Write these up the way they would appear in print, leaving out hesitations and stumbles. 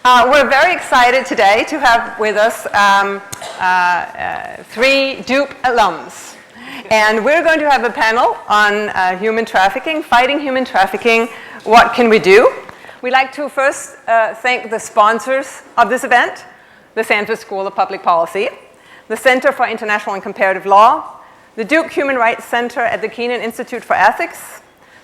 We're very excited today to have with us three Duke alums. And we're going to have a panel on human trafficking, fighting human trafficking. What can we do? We'd like to first thank the sponsors of this event, the Sanford School of Public Policy, the Center for International and Comparative Law, the Duke Human Rights Center at the Keenan Institute for Ethics,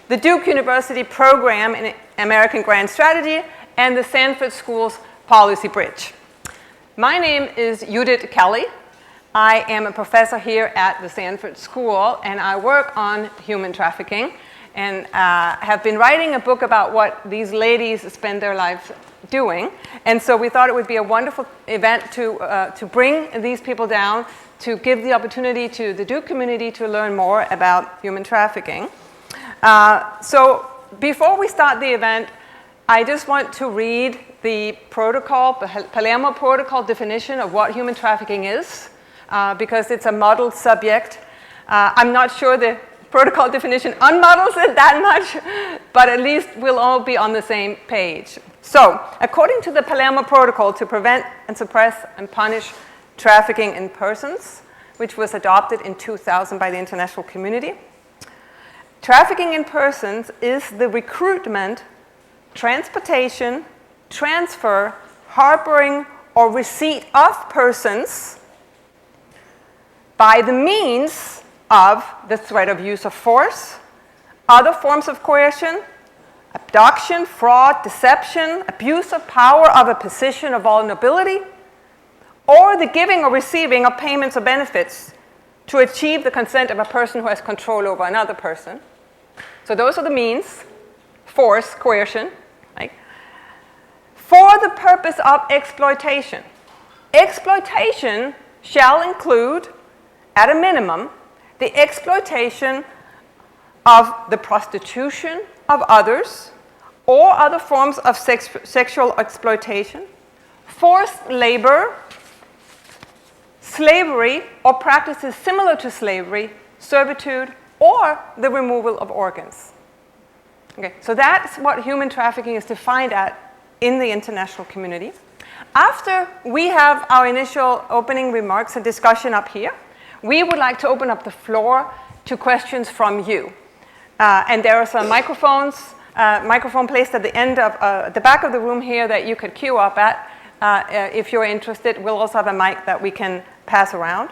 the Duke University Program in American Grand Strategy, and the Sanford School's Policy Bridge. My name is Judith Kelly. I am a professor here at the Sanford School, and I work on human trafficking, and have been writing a book about what these ladies spend their lives doing. And so we thought it would be a wonderful event to bring these people down, to give the opportunity to the Duke community to learn more about human trafficking. So before we start the event, I just want to read the protocol, the Palermo Protocol definition of what human trafficking is, because it's a muddled subject. I'm not sure the protocol definition unmuddles it that much, but at least we'll all be on the same page. So, according to the Palermo Protocol to prevent and suppress and punish trafficking in persons, which was adopted in 2000 by the international community, trafficking in persons is the recruitment, transportation, transfer, harboring, or receipt of persons by the means of the threat of use of force, other forms of coercion, abduction, fraud, deception, abuse of power of a position of vulnerability, or the giving or receiving of payments or benefits to achieve the consent of a person who has control over another person. So those are the means: force, coercion, right? For the purpose of exploitation. Exploitation shall include, at a minimum, the exploitation of the prostitution of others or other forms of sexual exploitation, forced labor, slavery or practices similar to slavery, servitude, or the removal of organs. Okay, so that's what human trafficking is defined at in the international community. After we have our initial opening remarks and discussion up here, we would like to open up the floor to questions from you. And there are some microphone placed at the end of the back of the room here that you could queue up at if you're interested. We'll also have a mic that we can pass around.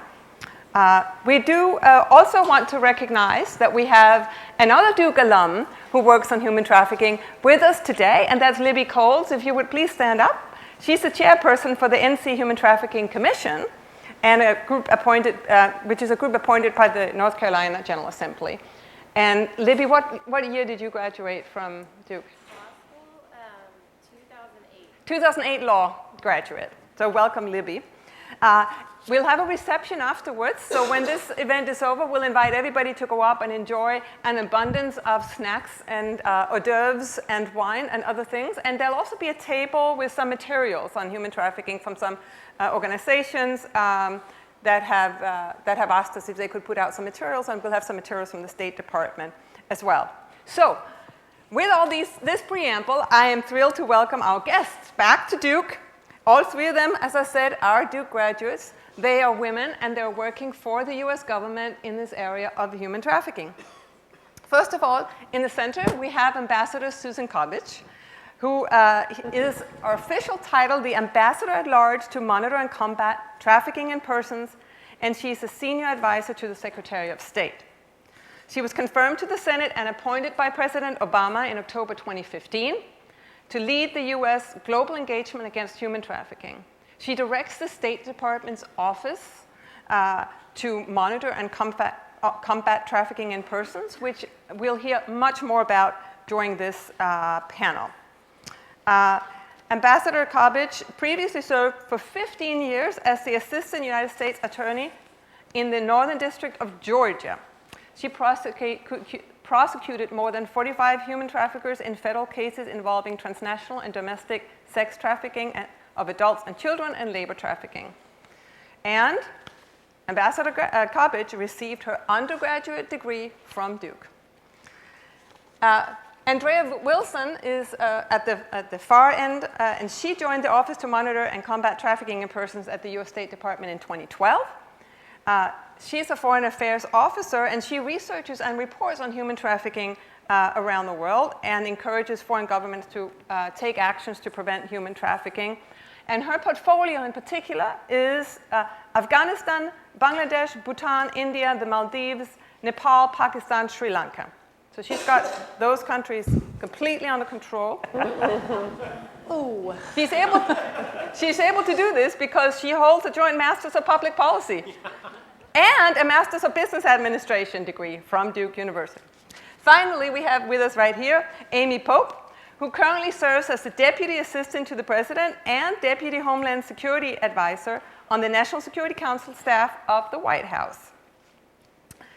We do also want to recognize that we have another Duke alum who works on human trafficking with us today, and that's Libby Coles. If you would please stand up. She's the chairperson for the NC Human Trafficking Commission, and a group appointed, which is a group appointed by the North Carolina General Assembly. And Libby, what year did you graduate from Duke? Law school, 2008. 2008 law graduate. So welcome, Libby. We'll have a reception afterwards, so when this event is over, we'll invite everybody to go up and enjoy an abundance of snacks and hors d'oeuvres and wine and other things. And there'll also be a table with some materials on human trafficking from some organizations that have asked us if they could put out some materials, and we'll have some materials from the State Department as well. So, with all this preamble, I am thrilled to welcome our guests back to Duke. All three of them, as I said, are Duke graduates. They are women, and they're working for the US government in this area of human trafficking. First of all, in the center, we have Ambassador Susan Coppedge, who is our official title, the Ambassador-at-Large to Monitor and Combat Trafficking in Persons, and she's a senior advisor to the Secretary of State. She was confirmed to the Senate and appointed by President Obama in October 2015 to lead the US global engagement against human trafficking. She directs the State Department's office to monitor and combat trafficking in persons, which we'll hear much more about during this panel. Ambassador Coppedge previously served for 15 years as the Assistant United States Attorney in the Northern District of Georgia. She prosecuted more than 45 human traffickers in federal cases involving transnational and domestic sex trafficking of adults and children and labor trafficking. And Ambassador Coppedge received her undergraduate degree from Duke. Andrea Wilson is at the far end, and she joined the Office to Monitor and Combat Trafficking in Persons at the U.S. State Department in 2012. She's a foreign affairs officer, and she researches and reports on human trafficking around the world and encourages foreign governments to take actions to prevent human trafficking. And her portfolio in particular is Afghanistan, Bangladesh, Bhutan, India, the Maldives, Nepal, Pakistan, Sri Lanka. So she's got those countries completely under control. Oh. She's able to do this because she holds a Joint Masters of Public Policy and a Masters of Business Administration degree from Duke University. Finally, we have with us right here Amy Pope, who currently serves as the Deputy Assistant to the President and Deputy Homeland Security Advisor on the National Security Council staff of the White House.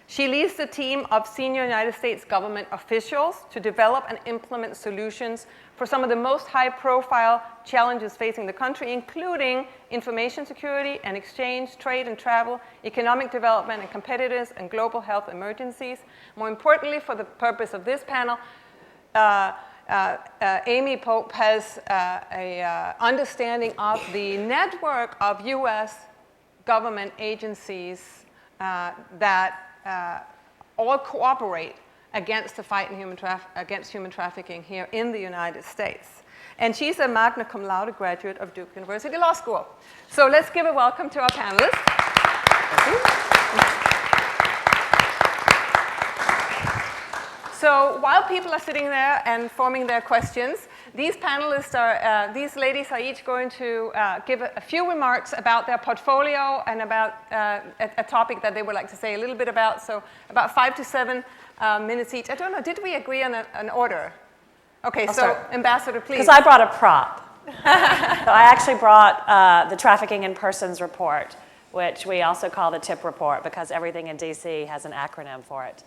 She leads the team of senior United States government officials to develop and implement solutions for some of the most high-profile challenges facing the country, including information security and exchange, trade and travel, economic development and competitiveness, and global health emergencies. More importantly, for the purpose of this panel, Amy Pope has an understanding of the network of U.S. government agencies that all cooperate against the fight in against human trafficking here in the United States. And she's a magna cum laude graduate of Duke University Law School. So let's give a welcome to our panelists. So while people are sitting there and forming their questions, these panelists are, these ladies are each going to give a few remarks about their portfolio and about a topic that they would like to say a little bit about. So about 5 to 7 minutes each. I don't know, did we agree on an order? Okay, Ambassador, please. Because I brought a prop. So I actually brought the Trafficking in Persons report, which we also call the TIP report because everything in DC has an acronym for it.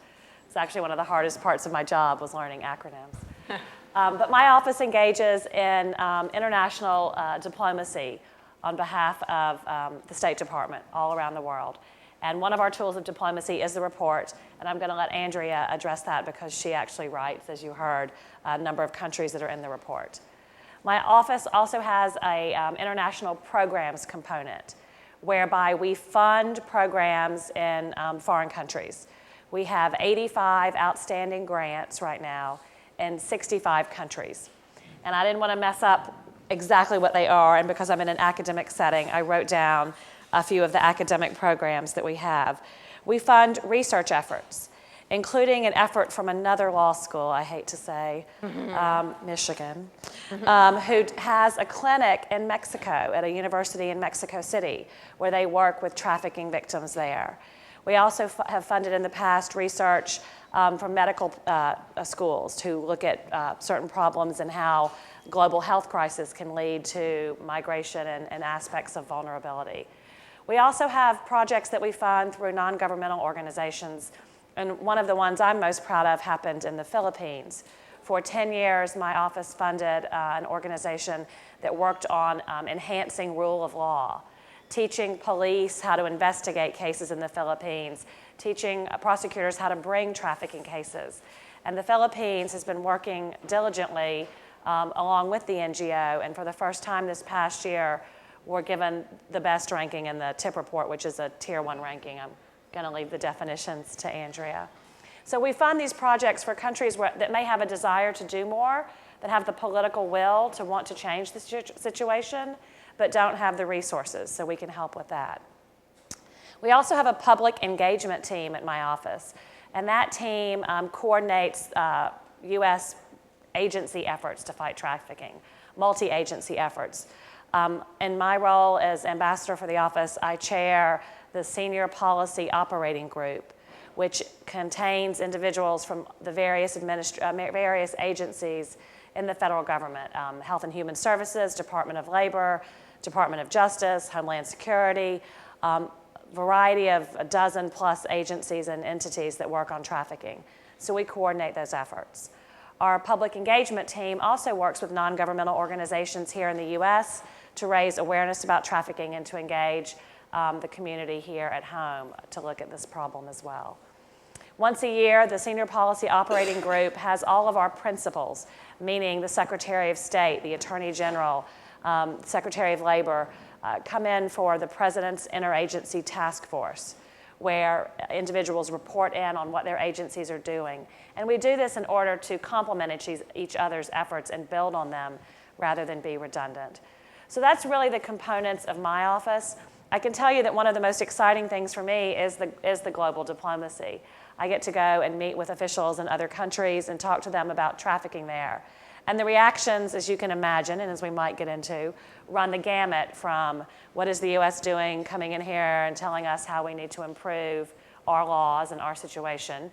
It's actually one of the hardest parts of my job was learning acronyms. But my office engages in international diplomacy on behalf of the State Department all around the world. And one of our tools of diplomacy is the report, and I'm going to let Andrea address that because she actually writes, as you heard, a number of countries that are in the report. My office also has an international programs component whereby we fund programs in foreign countries. We have 85 outstanding grants right now in 65 countries. And I didn't want to mess up exactly what they are, and because I'm in an academic setting, I wrote down a few of the academic programs that we have. We fund research efforts, including an effort from another law school, I hate to say, Michigan, who has a clinic in Mexico at a university in Mexico City where they work with trafficking victims there. We also have funded in the past research from medical schools to look at certain problems and how global health crisis can lead to migration and aspects of vulnerability. We also have projects that we fund through non-governmental organizations, and one of the ones I'm most proud of happened in the Philippines. For 10 years, my office funded an organization that worked on enhancing rule of law, teaching police how to investigate cases in the Philippines, teaching prosecutors how to bring trafficking cases. And the Philippines has been working diligently along with the NGO, and for the first time this past year, we're given the best ranking in the TIP report, which is a Tier 1 ranking. I'm going to leave the definitions to Andrea. So we fund these projects for countries that may have a desire to do more, that have the political will to want to change the situation, but don't have the resources, so we can help with that. We also have a public engagement team at my office, and that team coordinates U.S. agency efforts to fight trafficking, multi-agency efforts. In my role as ambassador for the office, I chair the Senior Policy Operating Group, which contains individuals from the various agencies in the federal government, Health and Human Services, Department of Labor, Department of Justice, Homeland Security, variety of a dozen plus agencies and entities that work on trafficking. So we coordinate those efforts. Our public engagement team also works with non-governmental organizations here in the U.S. to raise awareness about trafficking and to engage the community here at home to look at this problem as well. Once a year, the Senior Policy Operating Group has all of our principals, meaning the Secretary of State, the Attorney General, Secretary of Labor, come in for the President's Interagency Task Force, where individuals report in on what their agencies are doing. And we do this in order to complement each other's efforts and build on them rather than be redundant. So that's really the components of my office. I can tell you that one of the most exciting things for me is the global diplomacy. I get to go and meet with officials in other countries and talk to them about trafficking there. And the reactions, as you can imagine, and as we might get into, run the gamut from what is the US doing, coming in here and telling us how we need to improve our laws and our situation,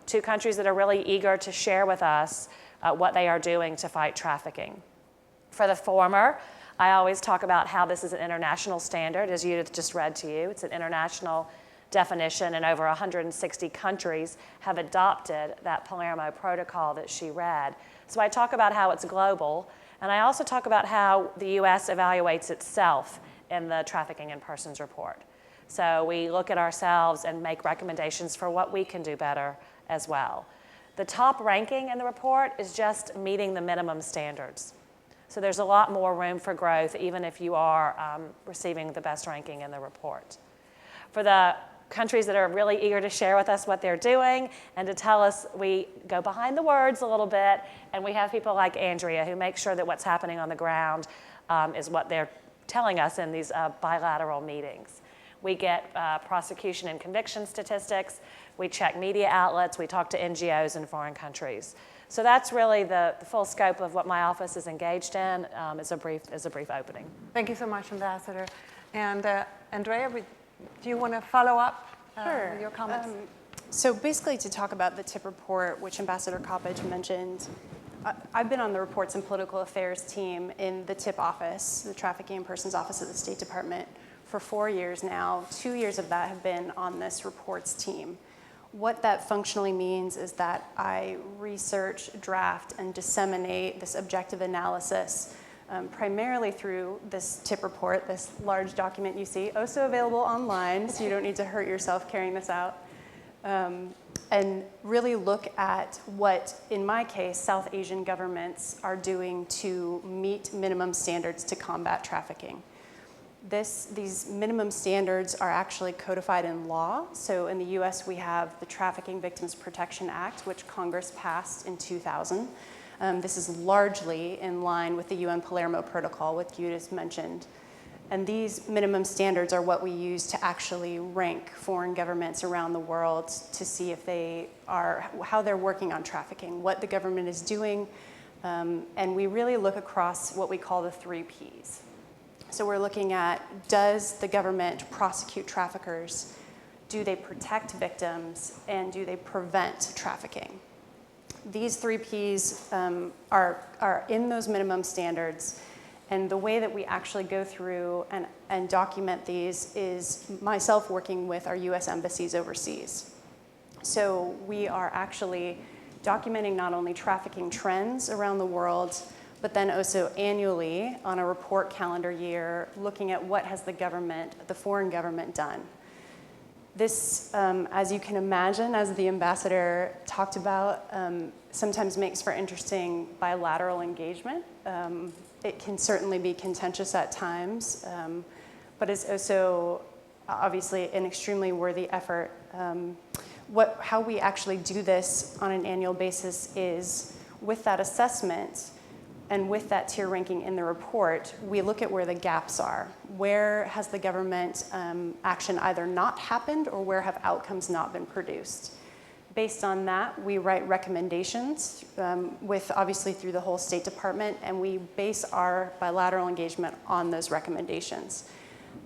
to countries that are really eager to share with us what they are doing to fight trafficking. For the former, I always talk about how this is an international standard, as Judith just read to you. It's an international definition, and over 160 countries have adopted that Palermo Protocol that she read. So I talk about how it's global, and I also talk about how the US evaluates itself in the Trafficking in Persons report. So we look at ourselves and make recommendations for what we can do better as well. The top ranking in the report is just meeting the minimum standards. So there's a lot more room for growth, even if you are receiving the best ranking in the report. For the countries that are really eager to share with us what they're doing and to tell us, we go behind the words a little bit, and we have people like Andrea who make sure that what's happening on the ground is what they're telling us in these bilateral meetings. We get prosecution and conviction statistics, we check media outlets, we talk to NGOs in foreign countries. So that's really the full scope of what my office is engaged in as a brief opening. Thank you so much, Ambassador. And Andrea, do you want to follow up with your comments? So basically, to talk about the TIP report, which Ambassador Coppedge mentioned, I've been on the Reports and Political Affairs team in the TIP office, the Trafficking in Persons Office of the State Department, for 4 years now. 2 years of that have been on this reports team. What that functionally means is that I research, draft, and disseminate this objective analysis primarily through this TIP report, this large document you see, also available online, so you don't need to hurt yourself carrying this out, and really look at what, in my case, South Asian governments are doing to meet minimum standards to combat trafficking. These minimum standards are actually codified in law. So in the US, we have the Trafficking Victims Protection Act, which Congress passed in 2000. This is largely in line with the UN Palermo Protocol, which Judith mentioned. And these minimum standards are what we use to actually rank foreign governments around the world to see if how they're working on trafficking, what the government is doing. And we really look across what we call the 3 Ps. So we're looking at, does the government prosecute traffickers? Do they protect victims? And do they prevent trafficking? These 3 Ps are in those minimum standards. And the way that we actually go through and document these is myself working with our US embassies overseas. So we are actually documenting not only trafficking trends around the world, but then also annually on a report calendar year, looking at what has the foreign government done. This, as you can imagine, as the ambassador talked about, sometimes makes for interesting bilateral engagement. It can certainly be contentious at times, but it's also obviously an extremely worthy effort. How we actually do this on an annual basis is with that assessment and with that tier ranking in the report, we look at where the gaps are. Where has the government action either not happened or where have outcomes not been produced? Based on that, we write recommendations obviously through the whole State Department, and we base our bilateral engagement on those recommendations.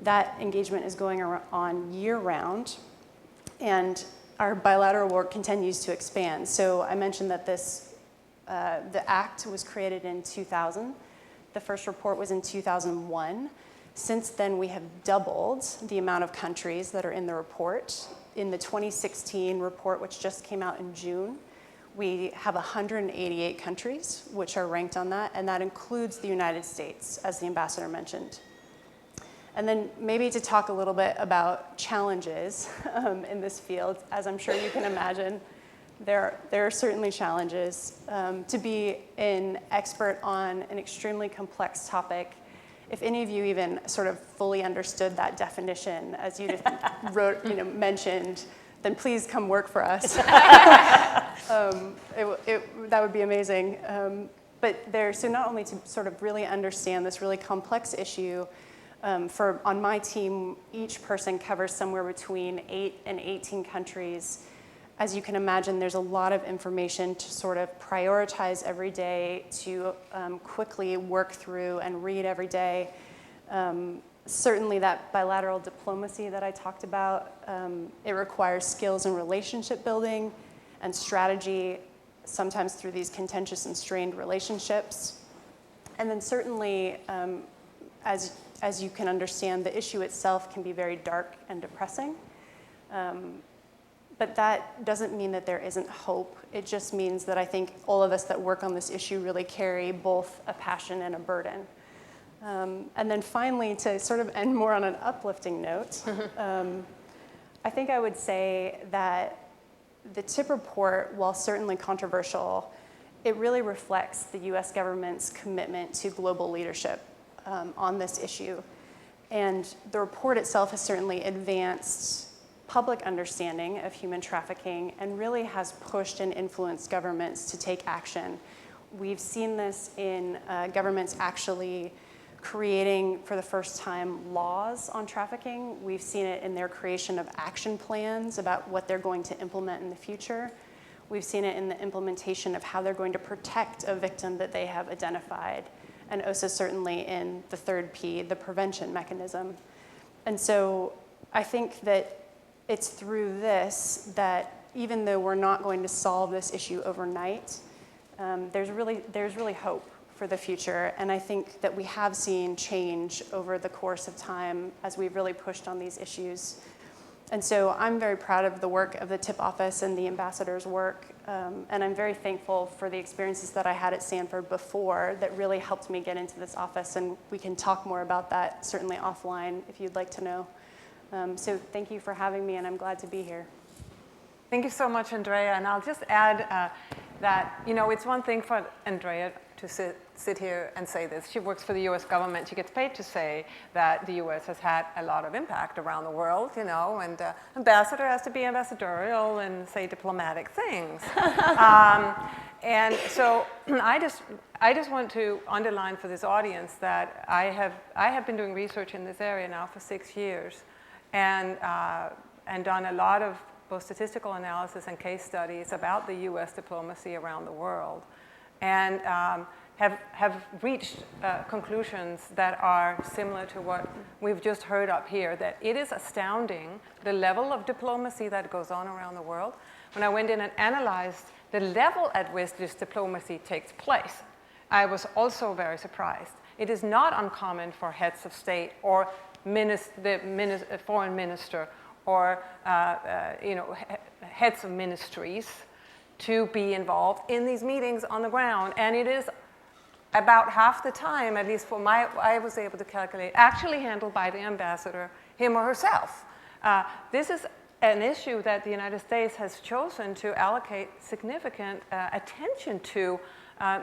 That engagement is going on year-round, and our bilateral work continues to expand. So I mentioned that the Act was created in 2000. The first report was in 2001. Since then, we have doubled the amount of countries that are in the report. In the 2016 report, which just came out in June, we have 188 countries which are ranked on that, and that includes the United States, as the ambassador mentioned. And then maybe to talk a little bit about challenges in this field. As I'm sure you can imagine, there are certainly challenges. To be an expert on an extremely complex topic, if any of you even sort of fully understood that definition, as you mentioned, then please come work for us. That would be amazing. So not only to sort of really understand this really complex issue, on my team, each person covers somewhere between 8 and 18 countries. As you can imagine, there's a lot of information to sort of prioritize every day, to quickly work through and read every day. Certainly that bilateral diplomacy that I talked about, it requires skills in relationship building and strategy, sometimes through these contentious and strained relationships. And then certainly, as you can understand, the issue itself can be very dark and depressing. But that doesn't mean that there isn't hope. It just means that I think all of us that work on this issue really carry both a passion and a burden. And then finally, to sort of end more on an uplifting note, I think I would say that the TIP report, while certainly controversial, it really reflects the US government's commitment to global leadership on this issue. And the report itself has certainly advanced public understanding of human trafficking and really has pushed and influenced governments to take action. We've seen this in governments actually creating, for the first time, laws on trafficking. We've seen it in their creation of action plans about what they're going to implement in the future. We've seen it in the implementation of how they're going to protect a victim that they have identified, and also certainly in the third P, the prevention mechanism. And so I think that it's through this that even though we're not going to solve this issue overnight, there's really hope for the future. And I think that we have seen change over the course of time as we've really pushed on these issues. And so I'm very proud of the work of the TIP office and the ambassador's work. And I'm very thankful for the experiences that I had at Sanford before that really helped me get into this office. And we can talk more about that certainly offline if you'd like to know. So thank you for having me, and I'm glad to be here. Thank you so much, Andrea. And I'll just add that, it's one thing for Andrea to sit here and say this. She works for the US government. She gets paid to say that the US has had a lot of impact around the world, and ambassador has to be ambassadorial and say diplomatic things. And so I just want to underline for this audience that I have been doing research in this area now for 6 years, and done a lot of both statistical analysis and case studies about the US diplomacy around the world, and have reached conclusions that are similar to what we've just heard up here, that it is astounding the level of diplomacy that goes on around the world. When I went in and analyzed the level at which this diplomacy takes place, I was also very surprised. It is not uncommon for heads of state or the foreign minister or heads of ministries to be involved in these meetings on the ground. And it is about half the time, at least I was able to calculate, actually handled by the ambassador, him or herself. This is an issue that the United States has chosen to allocate significant attention to,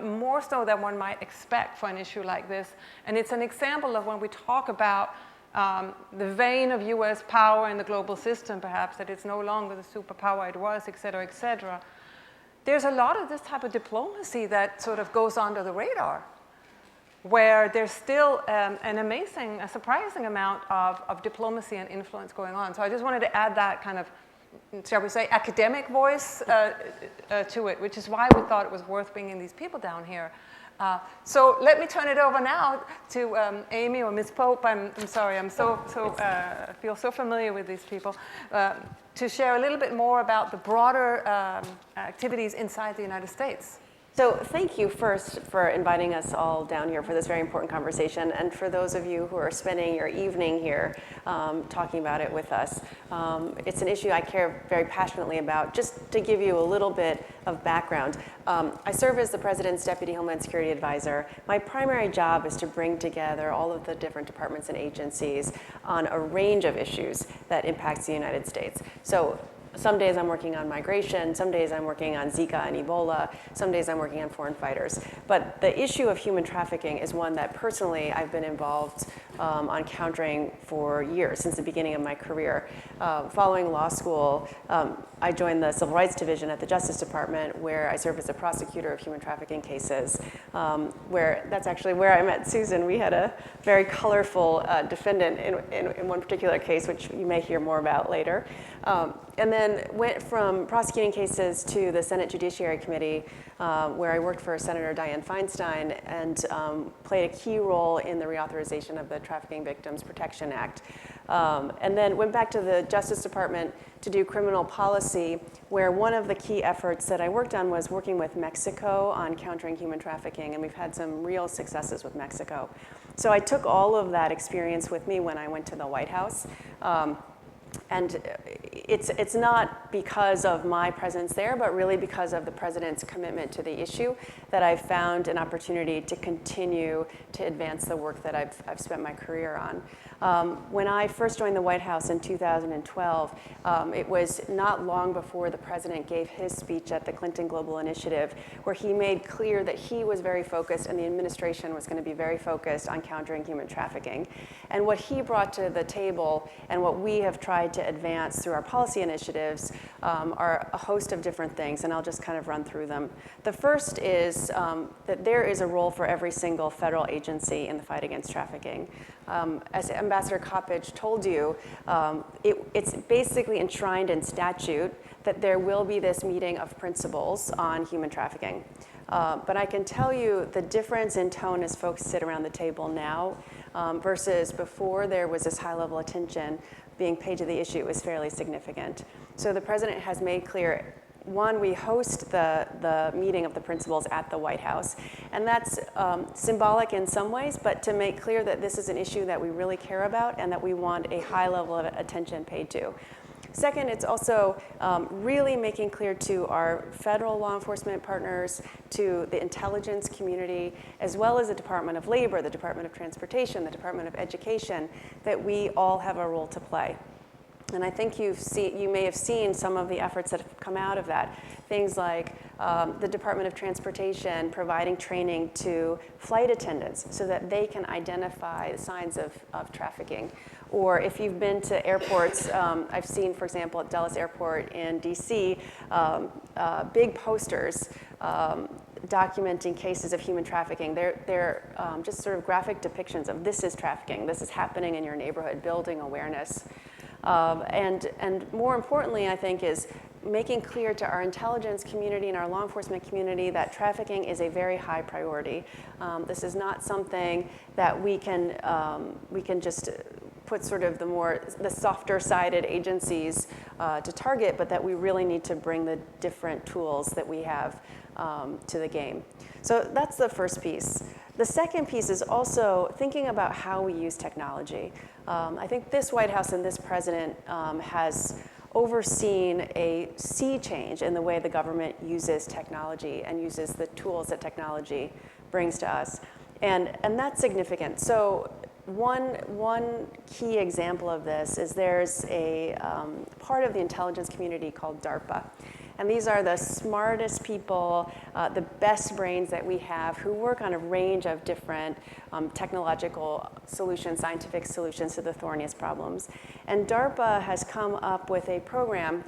more so than one might expect for an issue like this. And it's an example of when we talk about the vein of US power in the global system, perhaps, that it's no longer the superpower it was, et cetera, et cetera. There's a lot of this type of diplomacy that sort of goes under the radar, where there's still a surprising amount of diplomacy and influence going on. So I just wanted to add that kind of, shall we say, academic voice to it, which is why we thought it was worth bringing these people down here. So let me turn it over now to Amy or Ms. Pope. I'm sorry, I feel so familiar with these people, to share a little bit more about the broader activities inside the United States. So thank you first for inviting us all down here for this very important conversation, and for those of you who are spending your evening here talking about it with us. It's an issue I care very passionately about. Just to give you a little bit of background, I serve as the President's Deputy Homeland Security Advisor. My primary job is to bring together all of the different departments and agencies on a range of issues that impacts the United States. So some days I'm working on migration, some days I'm working on Zika and Ebola, some days I'm working on foreign fighters. But the issue of human trafficking is one that personally I've been involved on countering for years, since the beginning of my career. Following law school, I joined the Civil Rights Division at the Justice Department, where I serve as a prosecutor of human trafficking cases, that's actually where I met Susan. We had a very colorful defendant in one particular case, which you may hear more about later. And then went from prosecuting cases to the Senate Judiciary Committee, where I worked for Senator Dianne Feinstein and played a key role in the reauthorization of the Trafficking Victims Protection Act. And then went back to the Justice Department to do criminal policy, where one of the key efforts that I worked on was working with Mexico on countering human trafficking, and we've had some real successes with Mexico. So I took all of that experience with me when I went to the White House. And it's not because of my presence there, but really because of the President's commitment to the issue that I've found an opportunity to continue to advance the work that I've spent my career on. When I first joined the White House in 2012, it was not long before the President gave his speech at the Clinton Global Initiative, where he made clear that he was very focused and the administration was going to be very focused on countering human trafficking. And what he brought to the table and what we have tried to advance through our policy initiatives are a host of different things, and I'll just kind of run through them. The first is that there is a role for every single federal agency in the fight against trafficking. As Ambassador Coppedge told you, it's basically enshrined in statute that there will be this meeting of principles on human trafficking. But I can tell you the difference in tone as folks sit around the table now versus before there was this high level attention being paid to the issue is fairly significant. So the President has made clear, one, we host the meeting of the principals at the White House, and that's symbolic in some ways, but to make clear that this is an issue that we really care about and that we want a high level of attention paid to. Second, it's also really making clear to our federal law enforcement partners, to the intelligence community, as well as the Department of Labor, the Department of Transportation, the Department of Education, that we all have a role to play. And I think you may have seen some of the efforts that have come out of that. Things like the Department of Transportation providing training to flight attendants so that they can identify the signs of trafficking. Or if you've been to airports, I've seen, for example, at Dulles Airport in DC, big posters documenting cases of human trafficking. They're just sort of graphic depictions of this is trafficking, this is happening in your neighborhood, building awareness. And more importantly, I think, is making clear to our intelligence community and our law enforcement community that trafficking is a very high priority. This is not something that we can just put sort of the softer-sided agencies to target, but that we really need to bring the different tools that we have to the game. So that's the first piece. The second piece is also thinking about how we use technology. I think this White House and this President has overseen a sea change in the way the government uses technology and uses the tools that technology brings to us. And that's significant. So one key example of this is there's a part of the intelligence community called DARPA. And these are the smartest people, the best brains that we have who work on a range of different technological solutions, scientific solutions to the thorniest problems. And DARPA has come up with a program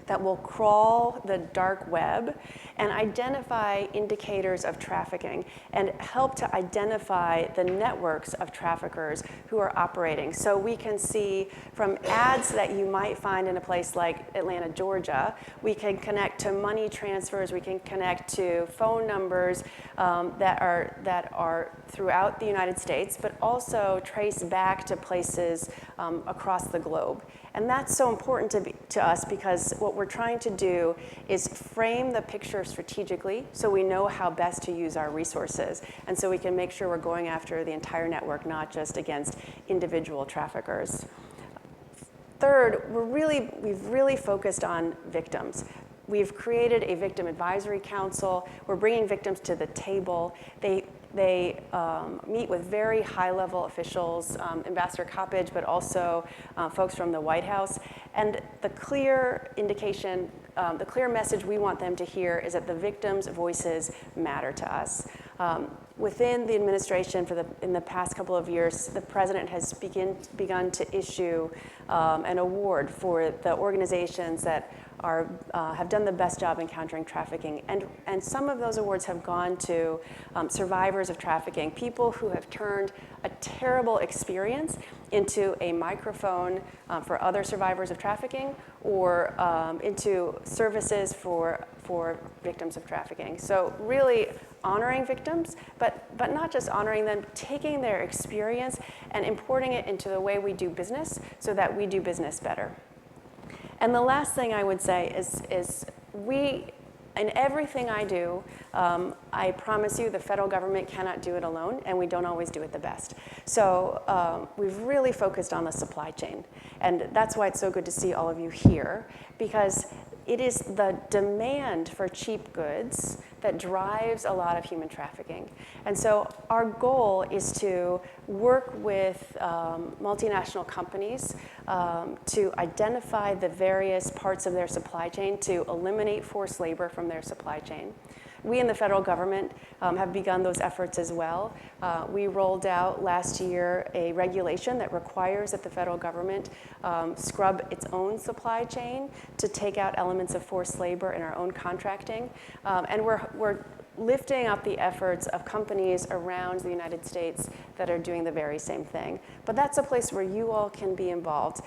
that will crawl the dark web and identify indicators of trafficking and help to identify the networks of traffickers who are operating. So we can see from ads that you might find in a place like Atlanta, Georgia, we can connect to money transfers, we can connect to phone numbers that are throughout the United States, but also trace back to places across the globe. And that's so important to us because what what we're trying to do is frame the picture strategically so we know how best to use our resources, and so we can make sure we're going after the entire network, not just against individual traffickers. Third, we've really focused on victims. We've created a victim advisory council. We're bringing victims to the table. They meet with very high-level officials, Ambassador Coppedge, but also folks from the White House. And the clear indication, the clear message we want them to hear is that the victims' voices matter to us. Within the administration, in the past couple of years, the president has begun to issue an award for the organizations that have done the best job in countering trafficking. And some of those awards have gone to survivors of trafficking, people who have turned a terrible experience into a microphone for other survivors of trafficking, or into services for victims of trafficking. So really honoring victims, but not just honoring them, taking their experience and importing it into the way we do business so that we do business better. And the last thing I would say is in everything I do, I promise you the federal government cannot do it alone, and we don't always do it the best. So we've really focused on the supply chain. And that's why it's so good to see all of you here, because it is the demand for cheap goods that drives a lot of human trafficking. And so our goal is to work with multinational companies to identify the various parts of their supply chain to eliminate forced labor from their supply chain. We in the federal government have begun those efforts as well. We rolled out last year a regulation that requires that the federal government scrub its own supply chain to take out elements of forced labor in our own contracting. And we're lifting up the efforts of companies around the United States that are doing the very same thing. But that's a place where you all can be involved.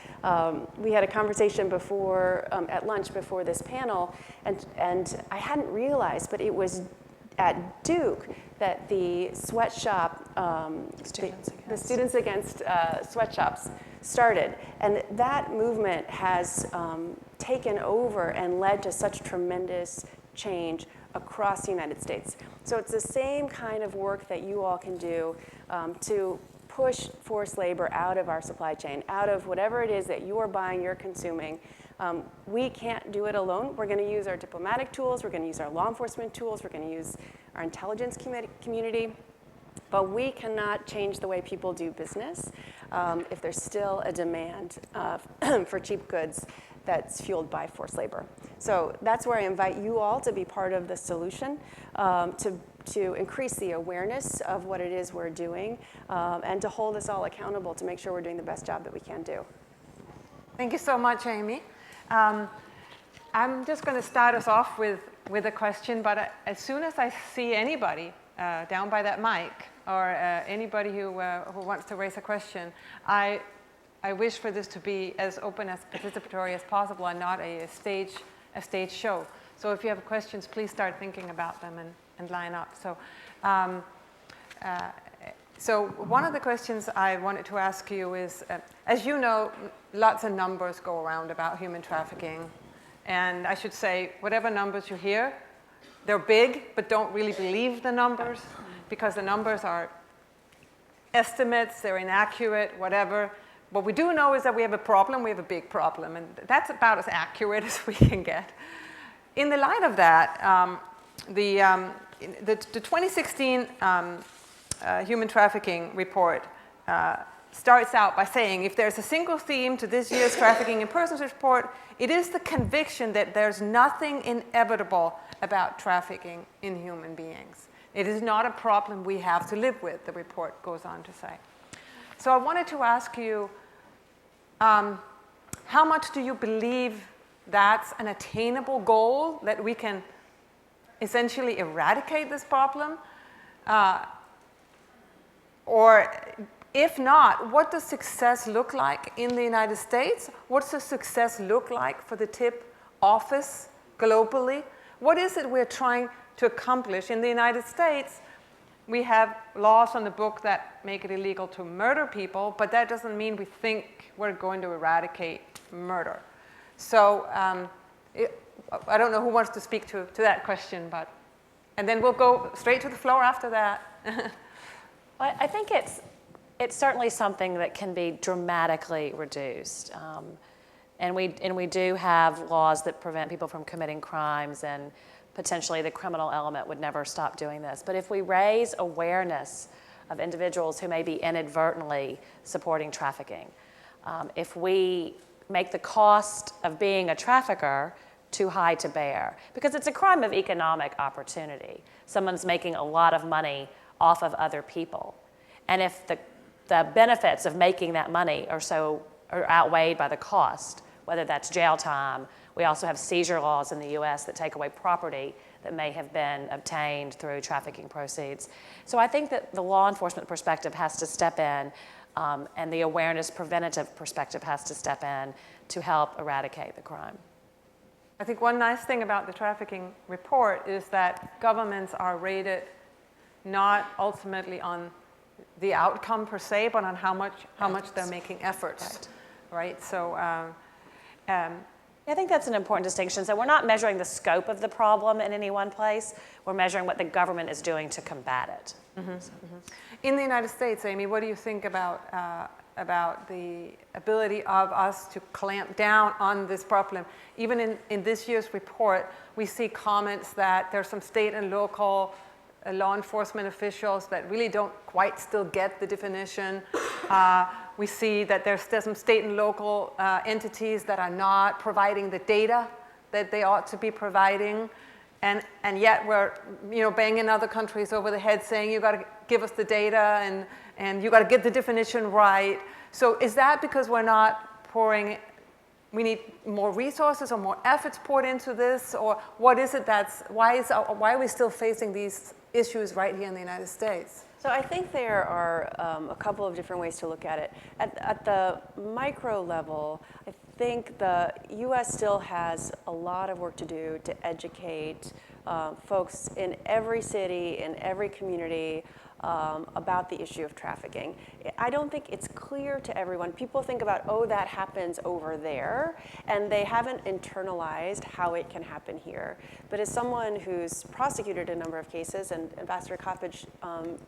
We had a conversation before, at lunch before this panel, and I hadn't realized, but it was at Duke that the sweatshop, the Students Against Sweatshops started. And that movement has taken over and led to such tremendous change across the United States. So it's the same kind of work that you all can do to push forced labor out of our supply chain, out of whatever it is that you're buying, you're consuming. We can't do it alone. We're going to use our diplomatic tools, we're going to use our law enforcement tools, we're going to use our intelligence community, but we cannot change the way people do business if there's still a demand for cheap goods that's fueled by forced labor. So that's where I invite you all to be part of the solution, to increase the awareness of what it is we're doing, and to hold us all accountable to make sure we're doing the best job that we can do. Thank you so much, Amy. I'm just going to start us off with a question, but as soon as I see anybody down by that mic, or anybody who wants to raise a question, I wish for this to be as open, as participatory as possible, and not a stage show. So if you have questions, please start thinking about them and line up. So one of the questions I wanted to ask you is, as you know, lots of numbers go around about human trafficking. And I should say, whatever numbers you hear, they're big, but don't really believe the numbers, because the numbers are estimates, they're inaccurate, whatever. What we do know is that we have a problem, we have a big problem, and that's about as accurate as we can get. In the light of that, the 2016 Human Trafficking Report starts out by saying, if there's a single theme to this year's Trafficking in Persons Report, it is the conviction that there's nothing inevitable about trafficking in human beings. It is not a problem we have to live with, the report goes on to say. So I wanted to ask you, how much do you believe that's an attainable goal, that we can essentially eradicate this problem? Or if not, what does success look like in the United States? What's the success look like for the TIP office globally? What is it we're trying to accomplish? In the United States, we have laws on the book that make it illegal to murder people, but that doesn't mean we think we're going to eradicate murder. So I don't know who wants to speak to that question, but, and then we'll go straight to the floor after that. Well, I think it's certainly something that can be dramatically reduced. And we do have laws that prevent people from committing crimes, and potentially the criminal element would never stop doing this. But if we raise awareness of individuals who may be inadvertently supporting trafficking, if we make the cost of being a trafficker too high to bear, because it's a crime of economic opportunity. Someone's making a lot of money off of other people. And if the benefits of making that money are outweighed by the cost, whether that's jail time. We also have seizure laws in the US that take away property that may have been obtained through trafficking proceeds. So I think that the law enforcement perspective has to step in, and the awareness preventative perspective has to step in to help eradicate the crime. I think one nice thing about the trafficking report is that governments are rated not ultimately on the outcome per se, but on how much they're making efforts, right? So I think that's an important distinction. So we're not measuring the scope of the problem in any one place. We're measuring what the government is doing to combat it. Mm-hmm. So. Mm-hmm. In the United States, Amy, what do you think about the ability of us to clamp down on this problem? Even in this year's report, we see comments that there's some state and local law enforcement officials that really don't quite still get the definition. We see that there's some state and local entities that are not providing the data that they ought to be providing. And yet we're banging other countries over the head saying, you got to give us the data and you got to get the definition right. So is that because we're not pouring, we need more resources or more efforts poured into this? Or what is it why are we still facing these issues right here in the United States? So I think there are a couple of different ways to look at it. At the micro level, I think the U.S. still has a lot of work to do to educate folks in every city, in every community, about the issue of trafficking. I don't think it's clear to everyone. People think about, oh, that happens over there, and they haven't internalized how it can happen here. But as someone who's prosecuted a number of cases, and Ambassador Coppedge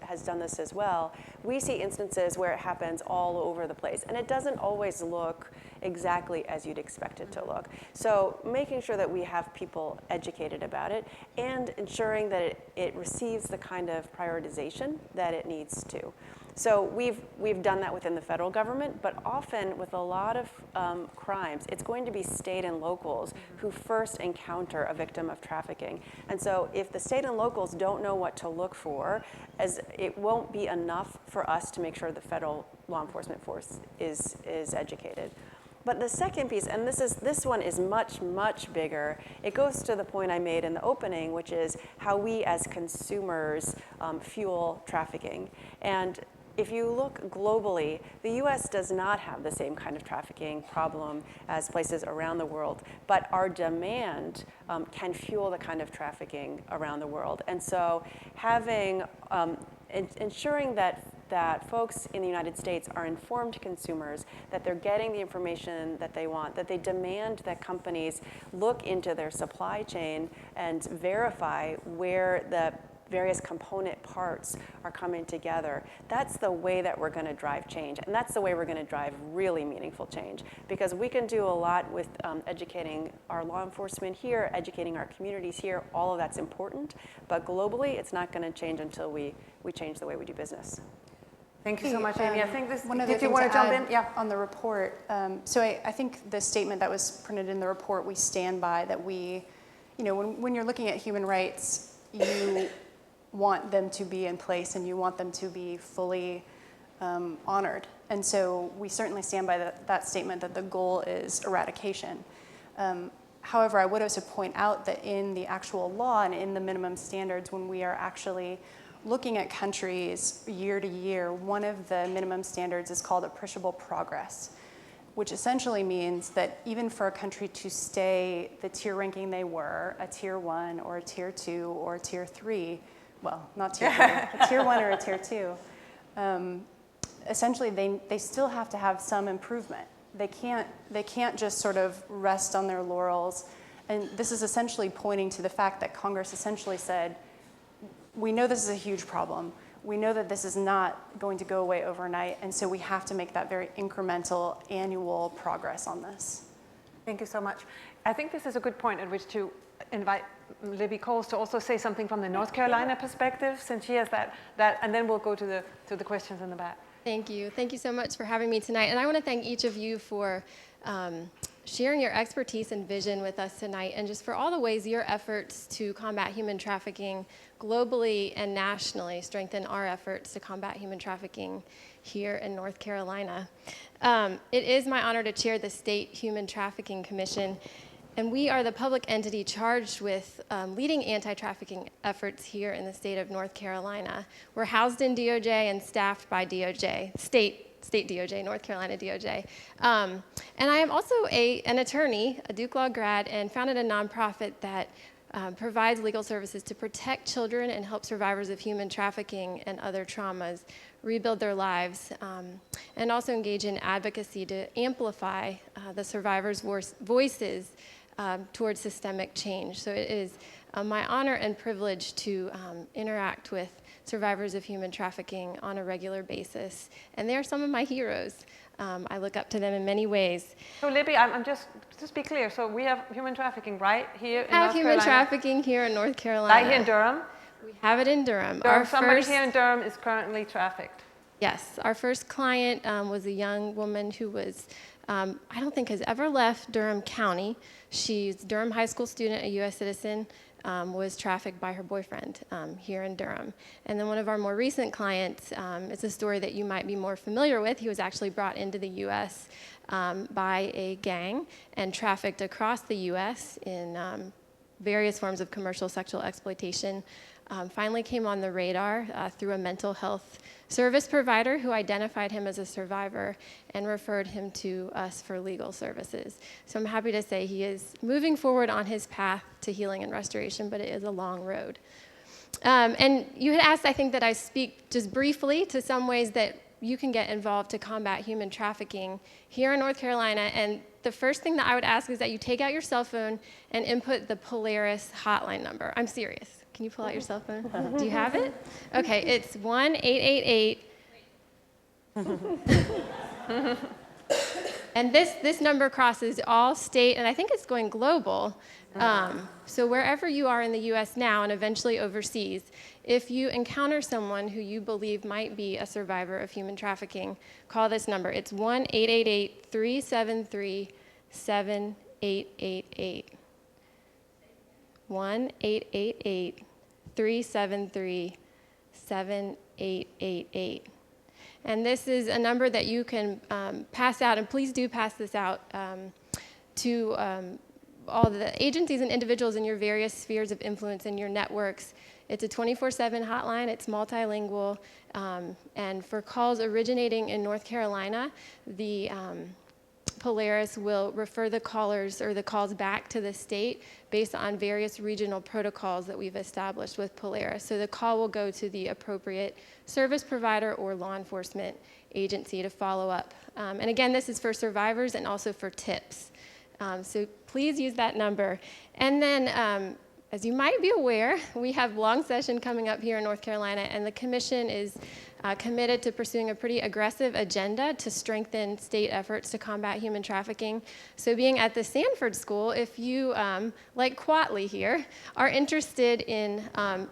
has done this as well, we see instances where it happens all over the place, and it doesn't always look exactly as you'd expect it to look. So making sure that we have people educated about it and ensuring that it receives the kind of prioritization that it needs to. So we've done that within the federal government, but often with a lot of crimes, it's going to be state and locals who first encounter a victim of trafficking. And so if the state and locals don't know what to look for, as it won't be enough for us to make sure the federal law enforcement force is educated. But the second piece, and this one is much, much bigger, it goes to the point I made in the opening, which is how we as consumers fuel trafficking. And if you look globally, the US does not have the same kind of trafficking problem as places around the world, but our demand can fuel the kind of trafficking around the world. And so having, ensuring that folks in the United States are informed consumers, that they're getting the information that they want, that they demand that companies look into their supply chain and verify where the various component parts are coming together. That's the way that we're going to drive change, and that's the way we're going to drive really meaningful change, because we can do a lot with educating our law enforcement here, educating our communities here. All of that's important, but globally it's not going to change until we change the way we do business. Thank you so much, Amy. I think this, one other did you thing want to jump add in? Yeah. On the report, so I think the statement that was printed in the report, we stand by, that we, when you're looking at human rights, you want them to be in place and you want them to be fully honored. And so we certainly stand by that statement that the goal is eradication. However, I would also point out that in the actual law and in the minimum standards, when we are actually looking at countries year to year, one of the minimum standards is called appreciable progress, which essentially means that even for a country to stay the tier ranking they were, a tier 1 or a tier 2 or a tier 3, well, not tier 3, a tier 1 or a tier 2, essentially they still have to have some improvement. They can't just sort of rest on their laurels And this is essentially pointing to the fact that Congress essentially said, we know this is a huge problem. We know that this is not going to go away overnight, and so we have to make that very incremental annual progress on this. Thank you so much. I think this is a good point at which to invite Libby Coles to also say something from the North Carolina perspective, since she has that, and then we'll go to the questions in the back. Thank you. Thank you so much for having me tonight. And I want to thank each of you for sharing your expertise and vision with us tonight, and just for all the ways your efforts to combat human trafficking globally and nationally strengthen our efforts to combat human trafficking here in North Carolina. It is my honor to chair the State Human Trafficking Commission, and we are the public entity charged with leading anti-trafficking efforts here in the state of North Carolina. We're housed in DOJ and staffed by DOJ, state DOJ, North Carolina DOJ. And I am also an attorney, a Duke Law grad, and founded a nonprofit that provides legal services to protect children and help survivors of human trafficking and other traumas rebuild their lives, and also engage in advocacy to amplify the survivors' voices towards systemic change. So it is my honor and privilege to interact with survivors of human trafficking on a regular basis, and they are some of my heroes. I look up to them in many ways. So Libby, I'm just be clear, so we have human trafficking right here in North Carolina? We have human trafficking here in North Carolina. Right here in Durham? We have it in Durham. Somebody here in Durham is currently trafficked. Yes, our first client was a young woman who was, I don't think has ever left Durham County. She's a Durham high school student, a U.S. citizen, was trafficked by her boyfriend here in Durham. And then one of our more recent clients, it's a story that you might be more familiar with. He was actually brought into the U.S. By a gang and trafficked across the U.S. in various forms of commercial sexual exploitation. Finally came on the radar through a mental health service provider who identified him as a survivor and referred him to us for legal services. So I'm happy to say he is moving forward on his path to healing and restoration, but it is a long road. And you had asked, I think, that I speak just briefly to some ways that you can get involved to combat human trafficking here in North Carolina. And the first thing that I would ask is that you take out your cell phone and input the Polaris hotline number. I'm serious. Can you pull out your cell phone? Do you have it? Okay, it's 1-888. And this number crosses all state, and I think it's going global. So wherever you are in the U.S. now and eventually overseas, if you encounter someone who you believe might be a survivor of human trafficking, call this number. It's 1-888-373-7888. 1-888-373-7888. And this is a number that you can pass out, and please do pass this out to all the agencies and individuals in your various spheres of influence in your networks. It's a 24/7 hotline. It's multilingual. And for calls originating in North Carolina, the Polaris will refer the callers or the calls back to the state based on various regional protocols that we've established with Polaris. So the call will go to the appropriate service provider or law enforcement agency to follow up. And again, this is for survivors and also for tips. So please use that number. And then, as you might be aware, we have long session coming up here in North Carolina, and the commission is committed to pursuing a pretty aggressive agenda to strengthen state efforts to combat human trafficking. So being at the Sanford School, if you, like Quatley here, are interested in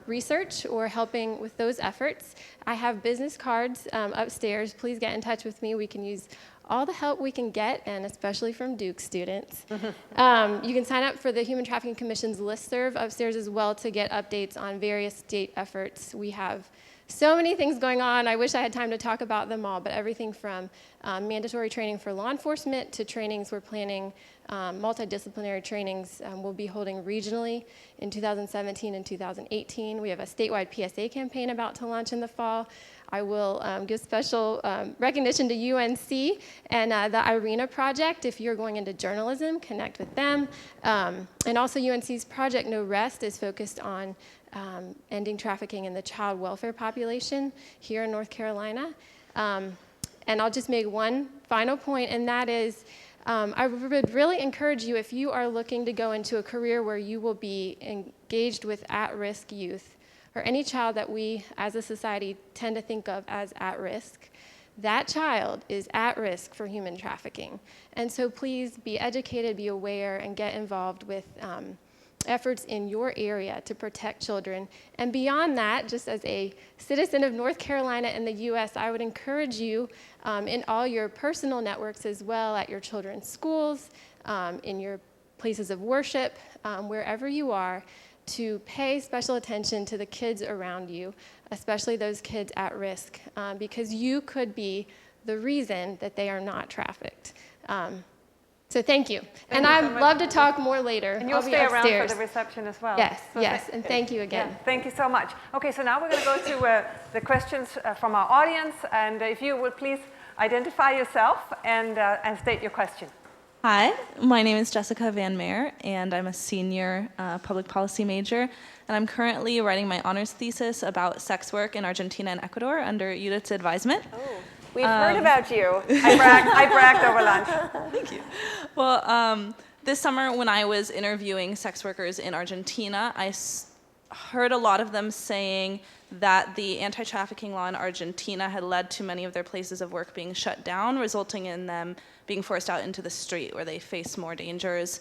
research or helping with those efforts, I have business cards upstairs. Please get in touch with me. We can use all the help we can get, and especially from Duke students. You can sign up for the Human Trafficking Commission's listserv upstairs as well to get updates on various state efforts. We have so many things going on. I wish I had time to talk about them all, but everything from mandatory training for law enforcement to trainings we're planning, multidisciplinary trainings we'll be holding regionally in 2017 and 2018. We have a statewide PSA campaign about to launch in the fall. I will give special recognition to UNC and the IRENA project. If you're going into journalism, connect with them. And also UNC's Project No Rest is focused on ending trafficking in the child welfare population here in North Carolina. And I'll just make one final point, and that is I would really encourage you, if you are looking to go into a career where you will be engaged with at-risk youth, or any child that we as a society tend to think of as at risk, that child is at risk for human trafficking. And so please be educated, be aware, and get involved with efforts in your area to protect children. And beyond that, just as a citizen of North Carolina and the US, I would encourage you in all your personal networks as well, at your children's schools, in your places of worship, wherever you are, to pay special attention to the kids around you, especially those kids at risk, because you could be the reason that they are not trafficked. So thank you. And I'd love to talk more later. And you'll I'll be stay around upstairs. for the reception as well. Yes, So yes, and thank you again. Yeah, thank you so much. Okay, so now we're going to go to the questions from our audience, and if you would please identify yourself and state your question. Hi, my name is Jessica Van Meer, and I'm a senior public policy major, and I'm currently writing my honors thesis about sex work in Argentina and Ecuador under Judith's advisement. Oh, we've heard about you. I bragged over lunch. Thank you. Well, this summer when I was interviewing sex workers in Argentina, I heard a lot of them saying that the anti-trafficking law in Argentina had led to many of their places of work being shut down, resulting in them being forced out into the street where they face more dangers,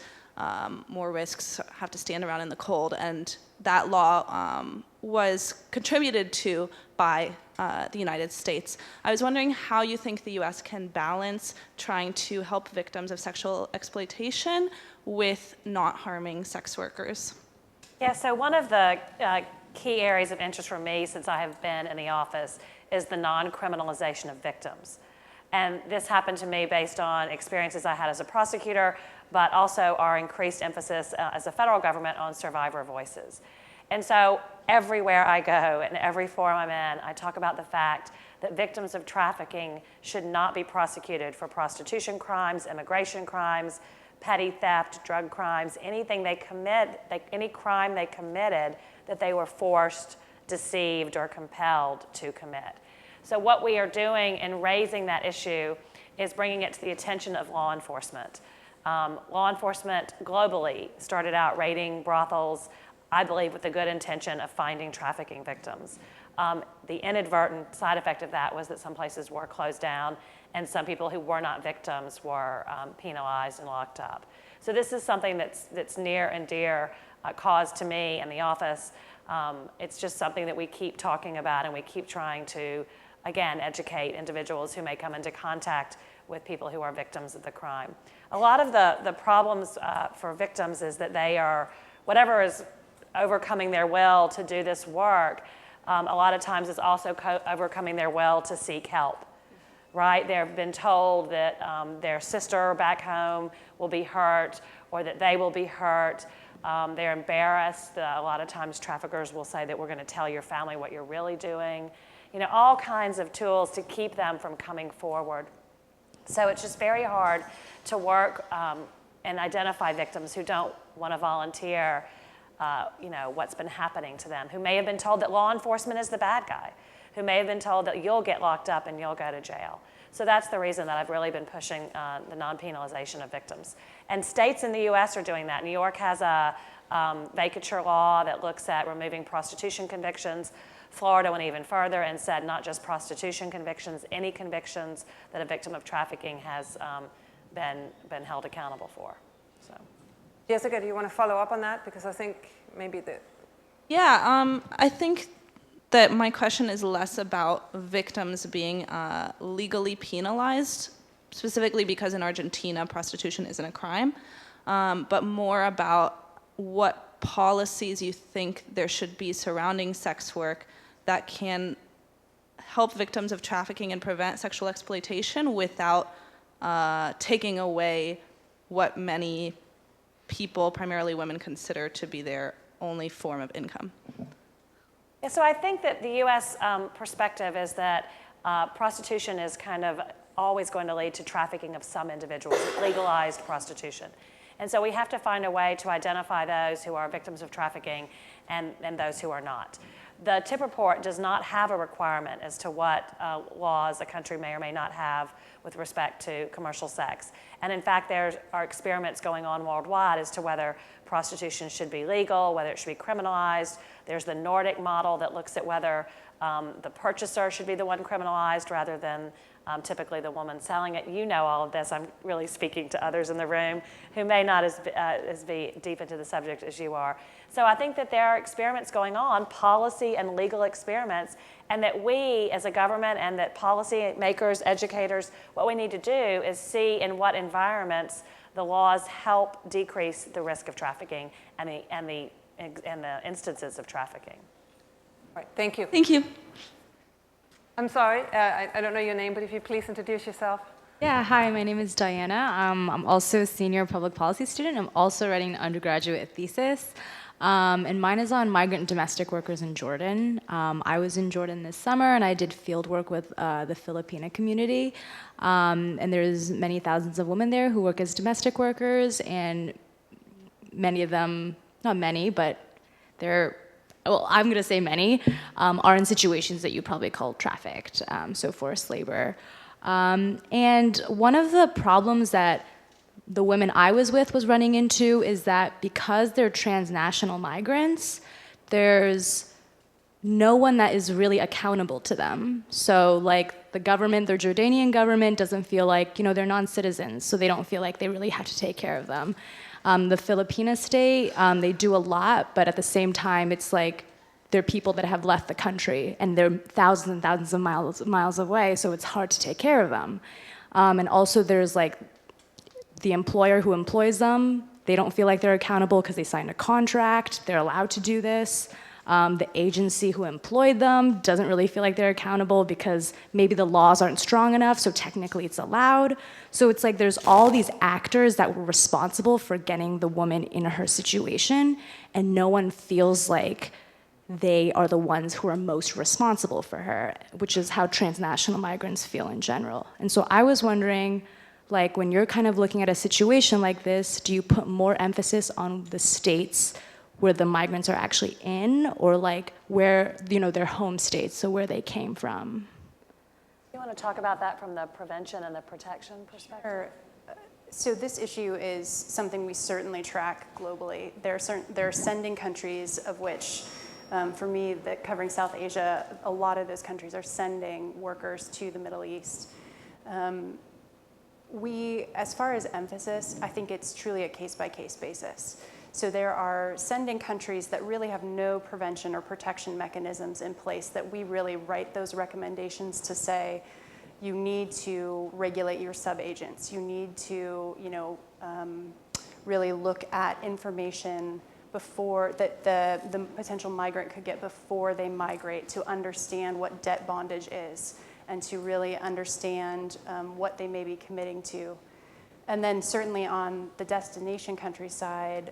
more risks, have to stand around in the cold. And that law was contributed to by the United States. I was wondering how you think the US can balance trying to help victims of sexual exploitation with not harming sex workers. Yeah, so one of the key areas of interest for me since I have been in the office is the non-criminalization of victims. And this happened to me based on experiences I had as a prosecutor, but also our increased emphasis as a federal government on survivor voices. And so everywhere I go, in every forum I'm in, I talk about the fact that victims of trafficking should not be prosecuted for prostitution crimes, immigration crimes, petty theft, drug crimes, anything they commit, any crime they committed that they were forced, deceived, or compelled to commit. So what we are doing in raising that issue is bringing it to the attention of law enforcement. Law enforcement globally started out raiding brothels, I believe with the good intention of finding trafficking victims. The inadvertent side effect of that was that some places were closed down and some people who were not victims were penalized and locked up. So this is something that's near and dear cause to me in the office. It's just something that we keep talking about and we keep trying to, again, educate individuals who may come into contact with people who are victims of the crime. A lot of the problems for victims is that they are, whatever is overcoming their will to do this work, a lot of times it's also overcoming their will to seek help, right? They've been told that their sister back home will be hurt or that they will be hurt. They're embarrassed. A lot of times traffickers will say that we're going to tell your family what you're really doing. You know, all kinds of tools to keep them from coming forward. So it's just very hard to work and identify victims who don't want to volunteer, you know, what's been happening to them, who may have been told that law enforcement is the bad guy, who may have been told that you'll get locked up and you'll go to jail. So that's the reason that I've really been pushing the non-penalization of victims. And states in the US are doing that. New York has a vacature law that looks at removing prostitution convictions. Florida went even further and said not just prostitution convictions, any convictions that a victim of trafficking has been held accountable for. So. Jessica, do you want to follow up on that? Because I think maybe the... Yeah, I think that my question is less about victims being legally penalized, specifically because in Argentina prostitution isn't a crime, but more about what policies you think there should be surrounding sex work that can help victims of trafficking and prevent sexual exploitation without taking away what many people, primarily women, consider to be their only form of income. Yeah, so I think that the US perspective is that prostitution is kind of always going to lead to trafficking of some individuals, legalized prostitution. And so we have to find a way to identify those who are victims of trafficking and those who are not. The TIP report does not have a requirement as to what laws a country may or may not have with respect to commercial sex. And in fact, there are experiments going on worldwide as to whether prostitution should be legal, whether it should be criminalized. There's the Nordic model that looks at whether the purchaser should be the one criminalized rather than typically the woman selling it. You know all of this. I'm really speaking to others in the room who may not as be deep into the subject as you are. So I think that there are experiments going on, policy and legal experiments, and that we as a government and that policy makers, educators, what we need to do is see in what environments the laws help decrease the risk of trafficking and the instances of trafficking. All right, thank you. Thank you. I'm sorry, I don't know your name, but if you please introduce yourself. Yeah, hi, my name is Diana. I'm also a senior public policy student. I'm also writing an undergraduate thesis, and mine is on migrant and domestic workers in Jordan. I was in Jordan this summer, and I did field work with the Filipina community, and there's many thousands of women there who work as domestic workers, and many of them, not many, but well, I'm going to say many, are in situations that you probably call trafficked, so forced labor. And one of the problems that the women I was with was running into is that because they're transnational migrants, there's no one that is really accountable to them. So like the government, the Jordanian government doesn't feel like, they're non-citizens, so they don't feel like they really have to take care of them. The Filipina state, they do a lot, but at the same time, it's like they're people that have left the country, and they're thousands and thousands of miles away, so it's hard to take care of them. And also there's like the employer who employs them, they don't feel like they're accountable because they signed a contract, they're allowed to do this. The agency who employed them doesn't really feel like they're accountable because maybe the laws aren't strong enough, so technically it's allowed. So it's like there's all these actors that were responsible for getting the woman in her situation, and no one feels like they are the ones who are most responsible for her, which is how transnational migrants feel in general. And so I was wondering, like, when you're kind of looking at a situation like this, do you put more emphasis on the states where the migrants are actually in, or like where, their home states, so where they came from? You want to talk about that from the prevention and the protection perspective? Sure. So this issue is something we certainly track globally. There are sending countries of which, for me, covering South Asia, a lot of those countries are sending workers to the Middle East. As far as emphasis, I think it's truly a case-by-case basis. So there are sending countries that really have no prevention or protection mechanisms in place that we really write those recommendations to say, you need to regulate your subagents. You need to, really look at information before that the potential migrant could get before they migrate, to understand what debt bondage is and to really understand what they may be committing to. And then certainly on the destination country side,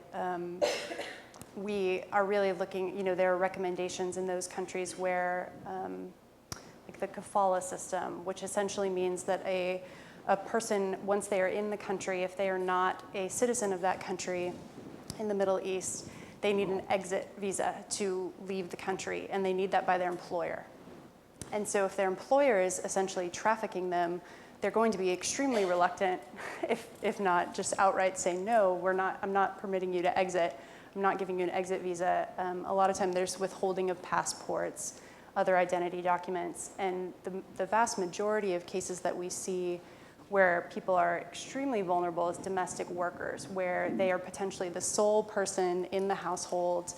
we are really looking, there are recommendations in those countries where, like the kafala system, which essentially means that a person, once they are in the country, if they are not a citizen of that country in the Middle East, they need an exit visa to leave the country, and they need that by their employer. And so if their employer is essentially trafficking them, they're going to be extremely reluctant, if not just outright say, no, I'm not permitting you to exit. I'm not giving you an exit visa. A lot of time there's withholding of passports, other identity documents, and the vast majority of cases that we see where people are extremely vulnerable is domestic workers, where they are potentially the sole person in the household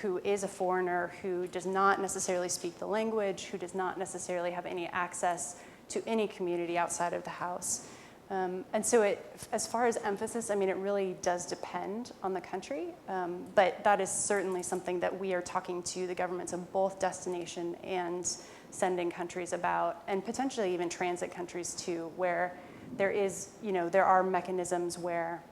who is a foreigner, who does not necessarily speak the language, who does not necessarily have any access to any community outside of the house. And so as far as emphasis, it really does depend on the country, but that is certainly something that we are talking to the governments of both destination and sending countries about, and potentially even transit countries too, where there are mechanisms where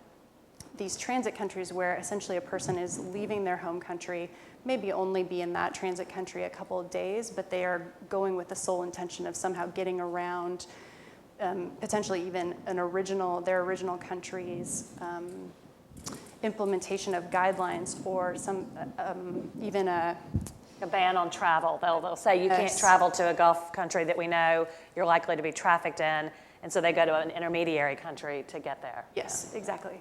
these transit countries where essentially a person is leaving their home country, maybe only be in that transit country a couple of days, but they are going with the sole intention of somehow getting around potentially even their original country's implementation of guidelines, or some even A ban on travel. They'll say you can't travel to a Gulf country that we know you're likely to be trafficked in, and so they go to an intermediary country to get there. Yes, exactly.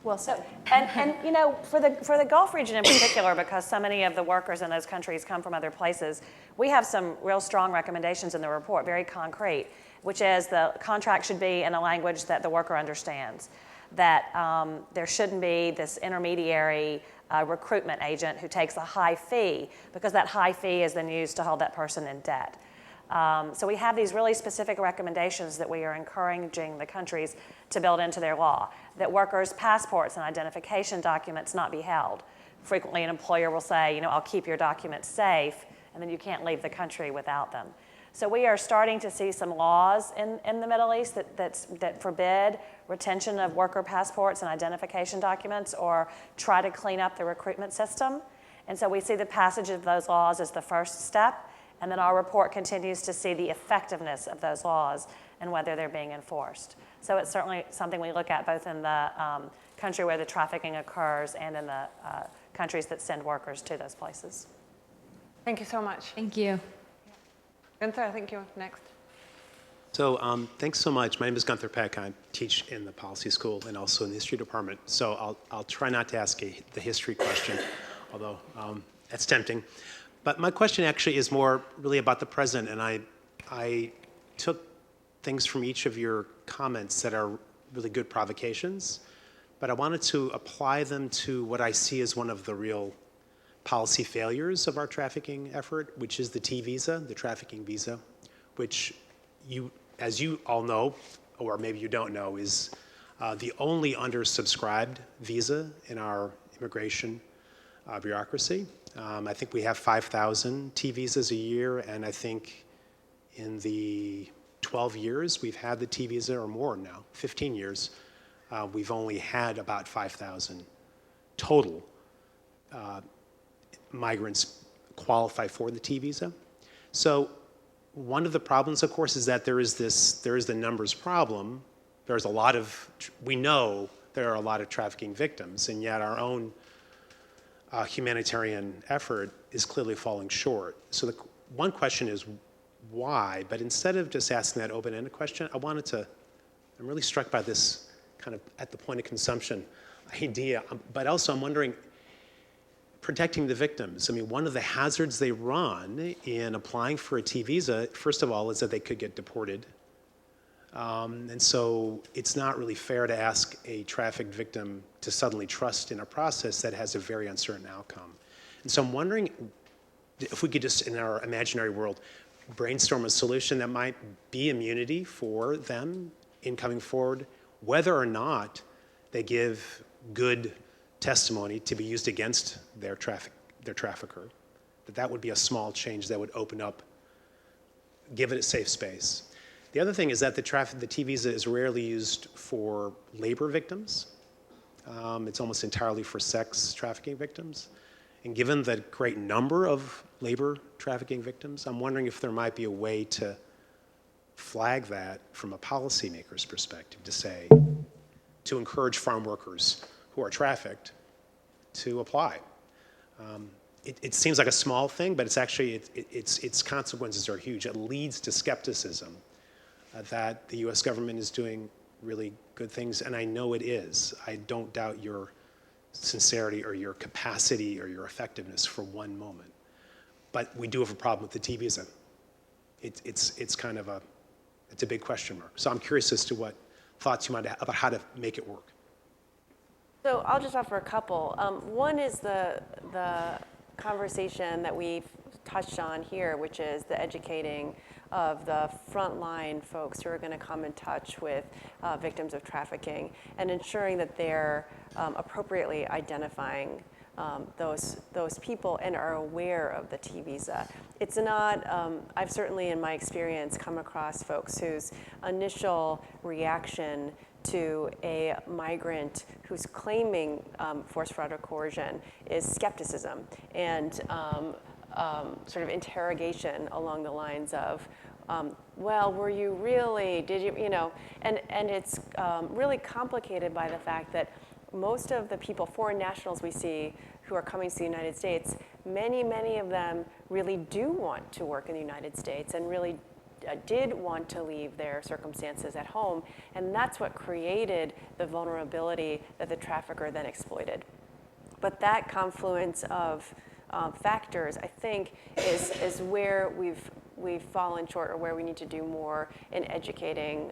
Well said. And you know, for the Gulf region in particular, because so many of the workers in those countries come from other places, we have some real strong recommendations in the report, very concrete, which is the contract should be in a language that the worker understands, that there shouldn't be this intermediary recruitment agent who takes a high fee, because that high fee is then used to hold that person in debt. So we have these really specific recommendations that we are encouraging the countries to build into their law, that workers' passports and identification documents not be held. Frequently an employer will say, you know, I'll keep your documents safe, and then you can't leave the country without them. So we are starting to see some laws in the Middle East that forbid retention of worker passports and identification documents or try to clean up the recruitment system. And so we see the passage of those laws as the first step, and then our report continues to see the effectiveness of those laws and whether they're being enforced. So it's certainly something we look at both in the country where the trafficking occurs and in the countries that send workers to those places. Thank you so much. Thank you. Gunther, I think you're next. So thanks so much. My name is Gunther Peck. I teach in the policy school and also in the history department. So I'll try not to ask the history question, although that's tempting. But my question actually is more really about the present, and I took things from each of your comments that are really good provocations, but I wanted to apply them to what I see as one of the real policy failures of our trafficking effort, which is the T visa, the trafficking visa, which as you all know, or maybe you don't know, is the only undersubscribed visa in our immigration bureaucracy. I think we have 5,000 T visas a year, and I think in the 12 years we've had the T visa, or more now, 15 years, we've only had about 5,000 total migrants qualify for the T visa. So one of the problems, of course, is that there is the numbers problem. We know there are a lot of trafficking victims, and yet our own humanitarian effort is clearly falling short. So the one question is why, but instead of just asking that open-ended question, I'm really struck by this kind of at the point of consumption idea, but also I'm wondering, protecting the victims. I mean, one of the hazards they run in applying for a T visa, first of all, is that they could get deported. And so it's not really fair to ask a trafficked victim to suddenly trust in a process that has a very uncertain outcome. And so I'm wondering if we could just, in our imaginary world, brainstorm a solution that might be immunity for them in coming forward, whether or not they give good testimony to be used against their trafficker. That would be a small change that would open up, give it a safe space. The other thing is that the T visa is rarely used for labor victims. It's almost entirely for sex trafficking victims. And given the great number of labor trafficking victims, I'm wondering if there might be a way to flag that from a policymaker's perspective, to say, to encourage farm workers who are trafficked to apply. It seems like a small thing, but it's actually, its consequences are huge. It leads to skepticism that the US government is doing really good things, and I know it is. I don't doubt your sincerity or your capacity or your effectiveness for one moment. But we do have a problem with the T visa. It's kind of it's a big question mark. So I'm curious as to what thoughts you might have about how to make it work. So I'll just offer a couple. One is the conversation that we've touched on here, which is the educating of the frontline folks who are going to come in touch with victims of trafficking, and ensuring that they're appropriately identifying those people and are aware of the T visa. It's not, I've certainly in my experience come across folks whose initial reaction to a migrant who's claiming forced fraud or coercion is skepticism and sort of interrogation along the lines of, well, were you really, did you, and it's really complicated by the fact that most of the people, foreign nationals we see, who are coming to the United States, many of them really do want to work in the United States and really did want to leave their circumstances at home, and that's what created the vulnerability that the trafficker then exploited. But that confluence of factors, I think, is where we've fallen short, or where we need to do more in educating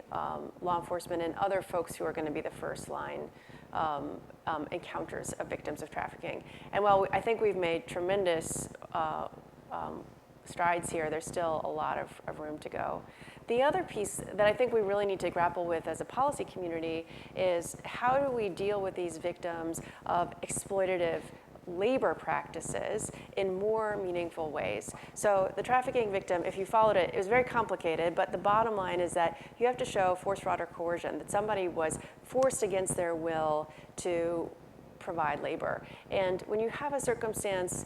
law enforcement and other folks who are going to be the first line encounters of victims of trafficking. And while I think we've made tremendous strides here, there's still a lot of room to go. The other piece that I think we really need to grapple with as a policy community is how do we deal with these victims of exploitative labor practices in more meaningful ways. So the trafficking victim, if you followed it, it was very complicated, but the bottom line is that you have to show force, fraud, or coercion, that somebody was forced against their will to provide labor. And when you have a circumstance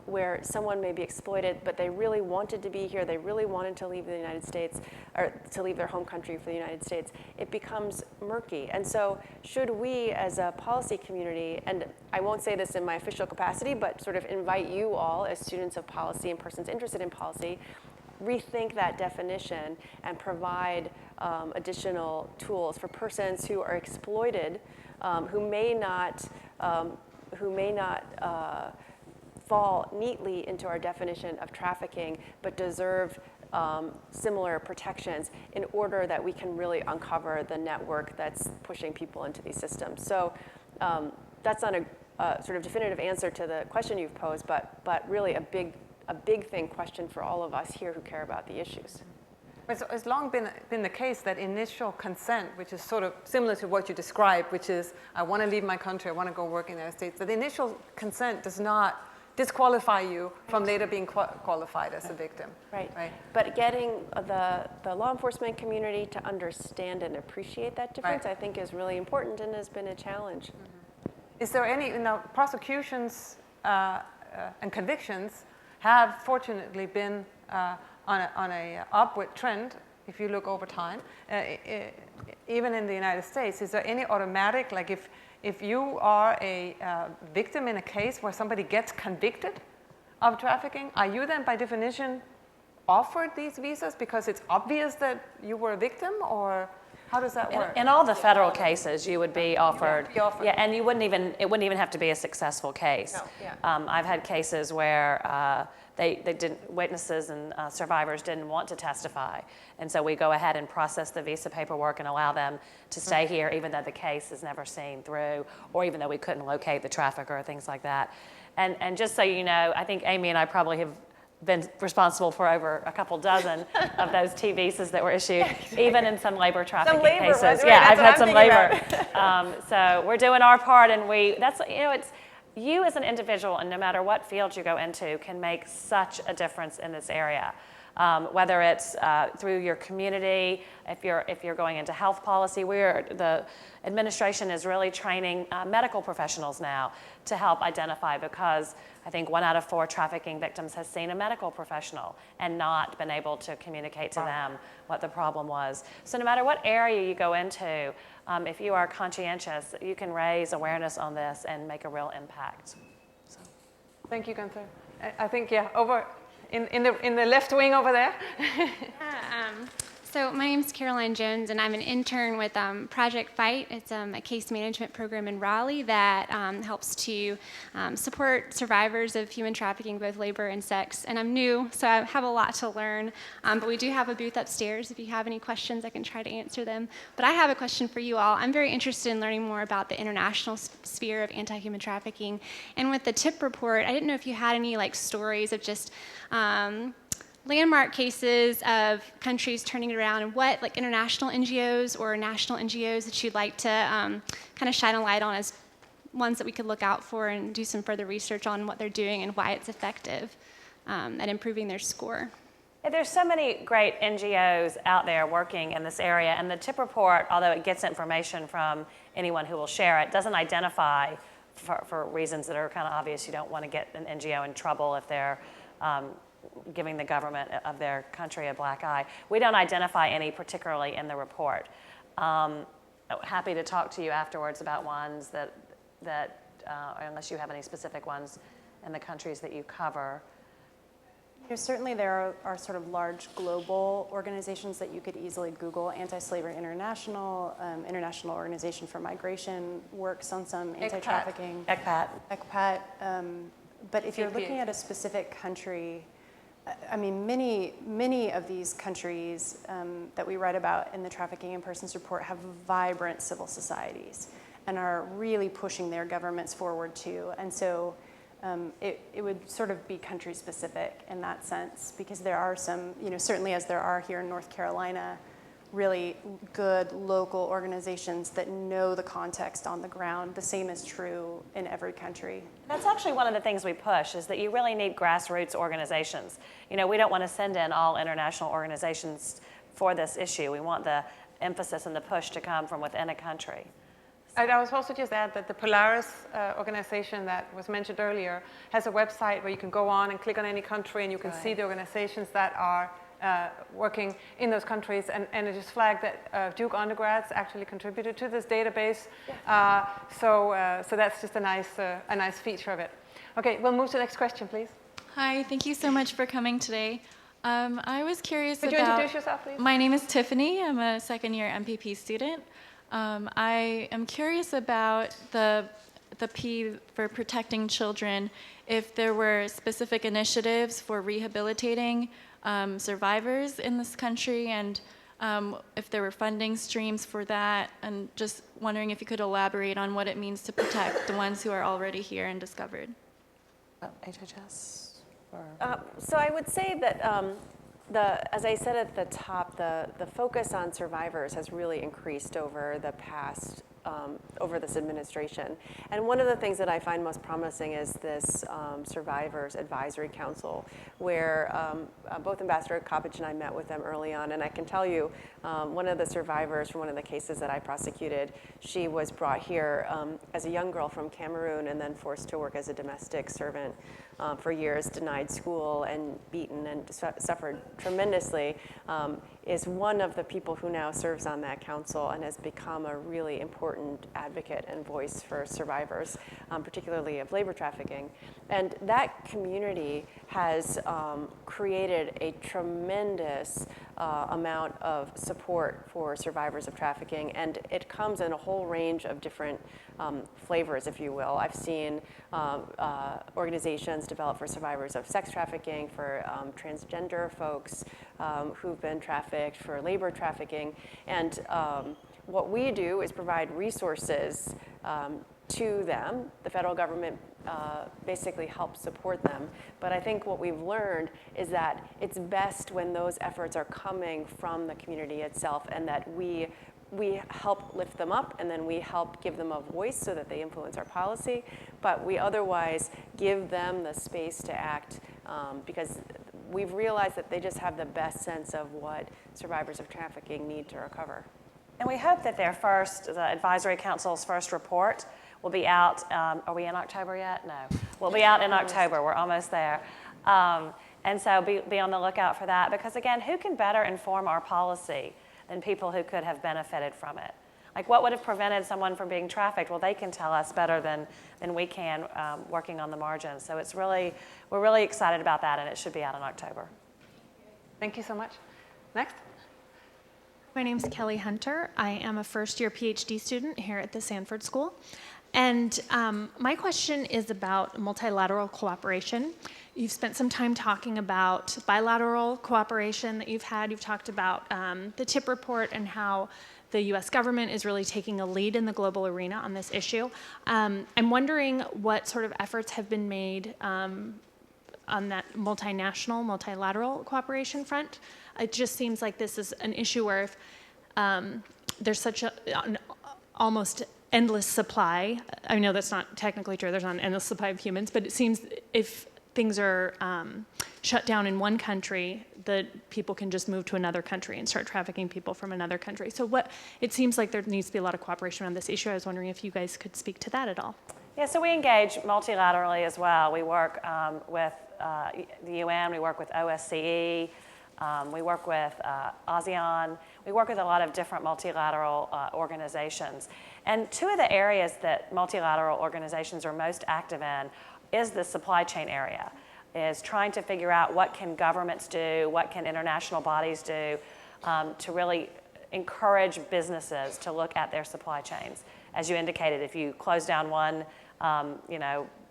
where someone may be exploited, but they really wanted to be here, they really wanted to leave the United States, or to leave their home country for the United States, it becomes murky. And so should we as a policy community, and I won't say this in my official capacity, but sort of invite you all as students of policy and persons interested in policy, rethink that definition and provide additional tools for persons who are exploited, who may not fall neatly into our definition of trafficking, but deserve similar protections in order that we can really uncover the network that's pushing people into these systems. So that's not a sort of definitive answer to the question you've posed, but really a big question for all of us here who care about the issues. It's long been the case that initial consent, which is sort of similar to what you described, which is I want to leave my country, I want to go work in the United States, that the initial consent does not disqualify you from later being qualified as a victim. Right. But getting the law enforcement community to understand and appreciate that difference, I think, is really important and has been a challenge. Mm-hmm. Is there any, prosecutions and convictions have fortunately been on a upward trend, if you look over time, even in the United States. Is there any automatic, like if you are a victim in a case where somebody gets convicted of trafficking, are you then by definition offered these visas because it's obvious that you were a victim, or how does that work? In all the federal cases, you would be offered. Yeah, and it wouldn't even have to be a successful case. No. Yeah. I've had cases where witnesses and survivors didn't want to testify, and so we go ahead and process the visa paperwork and allow them to stay here, even though the case is never seen through, or even though we couldn't locate the trafficker or things like that. And just so you know, I think Amy and I probably have been responsible for over a couple dozen of those T visas that were issued, even in some labor trafficking cases. Right? Yeah, I've had some labor. So we're doing our part, and it's you as an individual, and no matter what field you go into, can make such a difference in this area. Whether it's through your community, if you're going into health policy, the administration is really training medical professionals now to help identify, because I think 1 out of 4 trafficking victims has seen a medical professional and not been able to communicate to them what the problem was. So no matter what area you go into, if you are conscientious, you can raise awareness on this and make a real impact. So. Thank you, Gunther. I think, over in the left wing over there. So my name is Caroline Jones, and I'm an intern with Project Fight. It's a case management program in Raleigh that helps to support survivors of human trafficking, both labor and sex. And I'm new, so I have a lot to learn. But we do have a booth upstairs. If you have any questions, I can try to answer them. But I have a question for you all. I'm very interested in learning more about the international sphere of anti-human trafficking. And with the TIP report, I didn't know if you had any stories of just landmark cases of countries turning it around, and what international NGOs or national NGOs that you'd like to kind of shine a light on as ones that we could look out for and do some further research on what they're doing and why it's effective at improving their score. There's so many great NGOs out there working in this area, and the TIP report, although it gets information from anyone who will share it, doesn't identify, for reasons that are kind of obvious. You don't want to get an NGO in trouble if they're giving the government of their country a black eye. We don't identify any particularly in the report. Happy to talk to you afterwards about ones that unless you have any specific ones in the countries that you cover. Certainly there are sort of large global organizations that you could easily Google. Anti-Slavery International, International Organization for Migration works on some anti-trafficking. ECPAT. But if you're looking at a specific country, I mean, many of these countries that we write about in the Trafficking in Persons report have vibrant civil societies and are really pushing their governments forward too. And so it would sort of be country specific in that sense, because there are some, certainly as there are here in North Carolina, really good local organizations that know the context on the ground. The same is true in every country. That's actually one of the things we push, is that you really need grassroots organizations. We don't want to send in all international organizations for this issue. We want the emphasis and the push to come from within a country. I was also just add that the Polaris organization that was mentioned earlier has a website where you can go on and click on any country, and you can see the organizations that are working in those countries, and it is flagged that Duke undergrads actually contributed to this database. So that's just a nice feature of it. Okay, we'll move to the next question, please. Hi, thank you so much for coming today. I was curious Could you introduce yourself, please? My name is Tiffany. I'm a second-year MPP student. I am curious about the P for protecting children, if there were specific initiatives for rehabilitating survivors in this country, and if there were funding streams for that, and just wondering if you could elaborate on what it means to protect the ones who are already here and discovered. HHS? So I would say that as I said at the top, the focus on survivors has really increased over the past, over this administration. And one of the things that I find most promising is this Survivors Advisory Council, where both Ambassador Coppedge and I met with them early on. And I can tell you, one of the survivors from one of the cases that I prosecuted, she was brought here as a young girl from Cameroon and then forced to work as a domestic servant for years, denied school and beaten and suffered tremendously, is one of the people who now serves on that council and has become a really important advocate and voice for survivors, particularly of labor trafficking. And that community has created a tremendous amount of support for survivors of trafficking, and it comes in a whole range of different flavors, if you will. I've seen organizations develop for survivors of sex trafficking, for transgender folks who've been trafficked, for labor trafficking. And what we do is provide resources to them. The federal government basically helps support them. But I think what we've learned is that it's best when those efforts are coming from the community itself, and that we help lift them up, and then we help give them a voice so that they influence our policy, but we otherwise give them the space to act because we've realized that they just have the best sense of what survivors of trafficking need to recover. And we hope that the Advisory Council's first report will be out. Are we in October yet? No. We'll be out in October. We're almost there. And so be on the lookout for that, because again, who can better inform our policy than people who could have benefited from it? Like, what would have prevented someone from being trafficked? Well, they can tell us better than we can working on the margins. So we're really excited about that, and it should be out in October. Thank you so much. Next. My name is Kelly Hunter. I am a first-year PhD student here at the Sanford School. And my question is about multilateral cooperation. You've spent some time talking about bilateral cooperation that you've had. You've talked about the TIP report and how the U.S. government is really taking a lead in the global arena on this issue. I'm wondering what sort of efforts have been made on that multinational, multilateral cooperation front. It just seems like this is an issue where if there's such an almost endless supply. I know that's not technically true. There's not an endless supply of humans, but it seems if things are shut down in one country, that people can just move to another country and start trafficking people from another country. So it seems like there needs to be a lot of cooperation on this issue. I was wondering if you guys could speak to that at all. Yeah, so we engage multilaterally as well. We work with the UN, we work with OSCE, We work with ASEAN. We work with a lot of different multilateral organizations. And two of the areas that multilateral organizations are most active in is the supply chain area, is trying to figure out what can governments do, what can international bodies do to really encourage businesses to look at their supply chains. As you indicated, if you close down one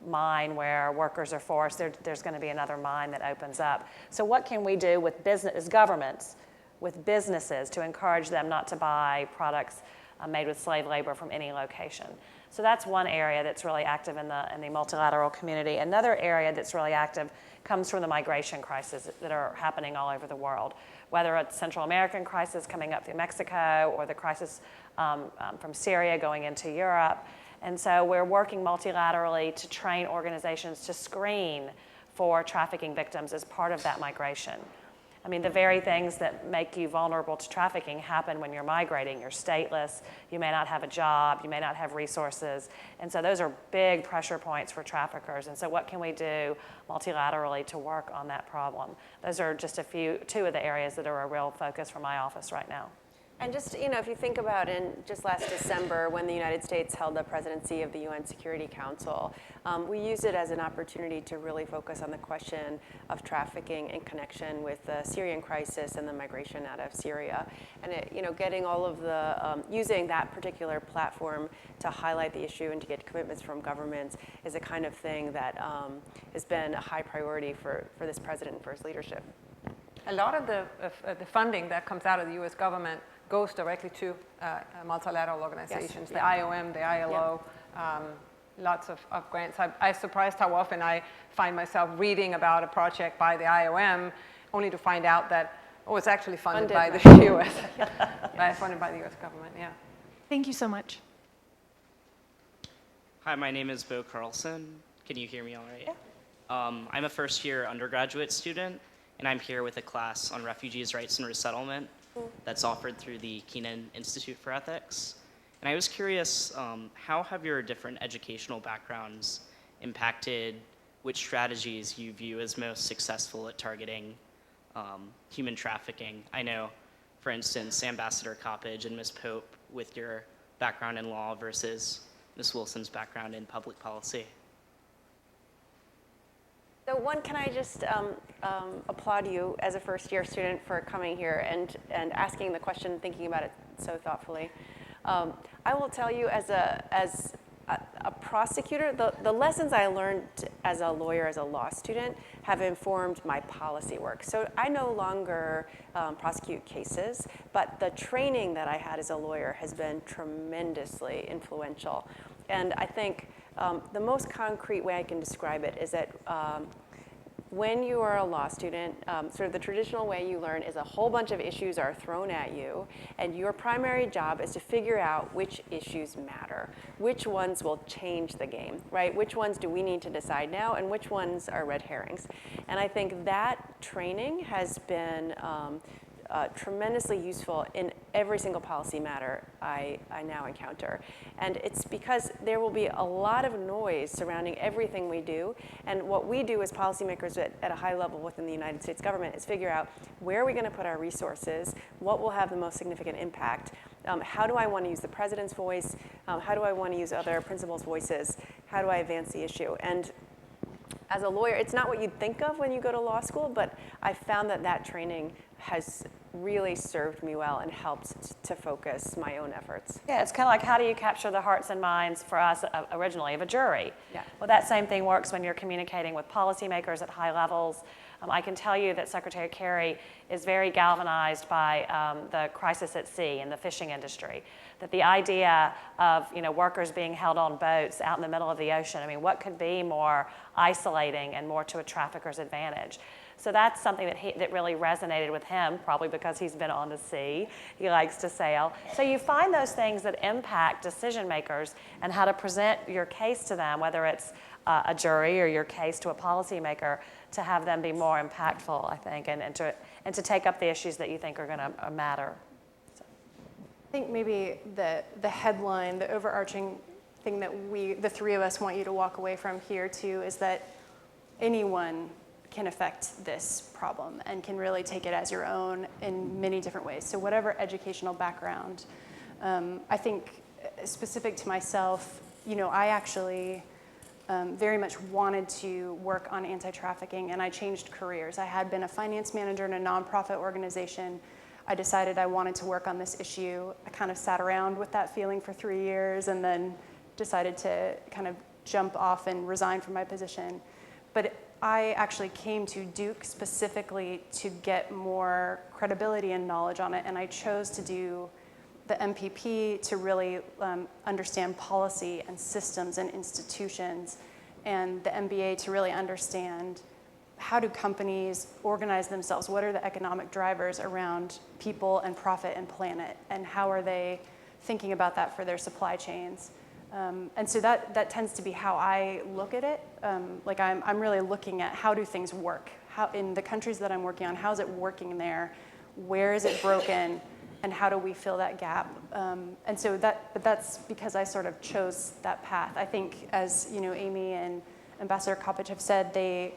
mine where workers are forced, there's going to be another mine that opens up. So what can we do with business, governments, with businesses to encourage them not to buy products made with slave labor from any location? So that's one area that's really active in the multilateral community. Another area that's really active comes from the migration crises that are happening all over the world, whether it's Central American crisis coming up through Mexico or the crisis from Syria going into Europe. And so we're working multilaterally to train organizations to screen for trafficking victims as part of that migration. I mean, the very things that make you vulnerable to trafficking happen when you're migrating. You're stateless, you may not have a job, you may not have resources. And so those are big pressure points for traffickers. And so what can we do multilaterally to work on that problem? Those are just two of the areas that are a real focus for my office right now. And just, if you think about just last December when the United States held the presidency of the UN Security Council, we used it as an opportunity to really focus on the question of trafficking in connection with the Syrian crisis and the migration out of Syria. And getting all of the, using that particular platform to highlight the issue and to get commitments from governments is a kind of thing that has been a high priority for this president and for his leadership. A lot of the funding that comes out of the U.S. government goes directly to multilateral organizations, the IOM, the ILO, lots of grants. I'm surprised how often I find myself reading about a project by the IOM only to find out that, it's actually funded by the U.S. Funded by the U.S. government, yeah. Thank you so much. Hi, my name is Bo Carlson. Can you hear me all right? Yeah. I'm a first-year undergraduate student, and I'm here with a class on refugees' rights and resettlement that's offered through the Keenan Institute for Ethics. And I was curious, how have your different educational backgrounds impacted which strategies you view as most successful at targeting human trafficking? I know, for instance, Ambassador Coppedge and Ms. Pope, with your background in law versus Ms. Wilson's background in public policy. So one, can I just applaud you as a first-year student for coming here and asking the question, thinking about it so thoughtfully. I will tell you, as a prosecutor, the lessons I learned as a lawyer, as a law student, have informed my policy work. So I no longer prosecute cases, but the training that I had as a lawyer has been tremendously influential. And I think the most concrete way I can describe it is that when you are a law student, sort of the traditional way you learn is a whole bunch of issues are thrown at you, and your primary job is to figure out which issues matter, which ones will change the game, right? Which ones do we need to decide now, and which ones are red herrings? And I think that training has been tremendously useful in every single policy matter I now encounter. And it's because there will be a lot of noise surrounding everything we do. And what we do as policymakers at a high level within the United States government is figure out where are we going to put our resources, what will have the most significant impact, how do I want to use the president's voice, how do I want to use other principals' voices, how do I advance the issue. And as a lawyer, it's not what you'd think of when you go to law school, but I found that training has really served me well and helped to focus my own efforts. Yeah, it's kind of like, how do you capture the hearts and minds for us originally of a jury? Yeah. Well, that same thing works when you're communicating with policymakers at high levels. I can tell you that Secretary Kerry is very galvanized by the crisis at sea in the fishing industry. That the idea of workers being held on boats out in the middle of the ocean, I mean, what could be more isolating and more to a trafficker's advantage? So that's something that really resonated with him, probably because he's been on the sea. He likes to sail. So you find those things that impact decision makers and how to present your case to them, whether it's a jury or your case to a policymaker, to have them be more impactful, I think, and to take up the issues that you think are going to matter. So. I think maybe the headline, the overarching thing that the three of us want you to walk away from here too, is that anyone can affect this problem and can really take it as your own in many different ways. So whatever educational background, I think specific to myself, I actually very much wanted to work on anti-trafficking, and I changed careers. I had been a finance manager in a nonprofit organization. I decided I wanted to work on this issue. I kind of sat around with that feeling for 3 years and then decided to kind of jump off and resign from my position. But I actually came to Duke specifically to get more credibility and knowledge on it, and I chose to do the MPP to really understand policy and systems and institutions, and the MBA to really understand how do companies organize themselves, what are the economic drivers around people and profit and planet, and how are they thinking about that for their supply chains. And so that tends to be how I look at it. Like I'm really looking at how do things work? How in the countries that I'm working on, how is it working there? Where is it broken? And how do we fill that gap? And so but that's because I sort of chose that path. I think, as Amy and Ambassador Coppedge have said, they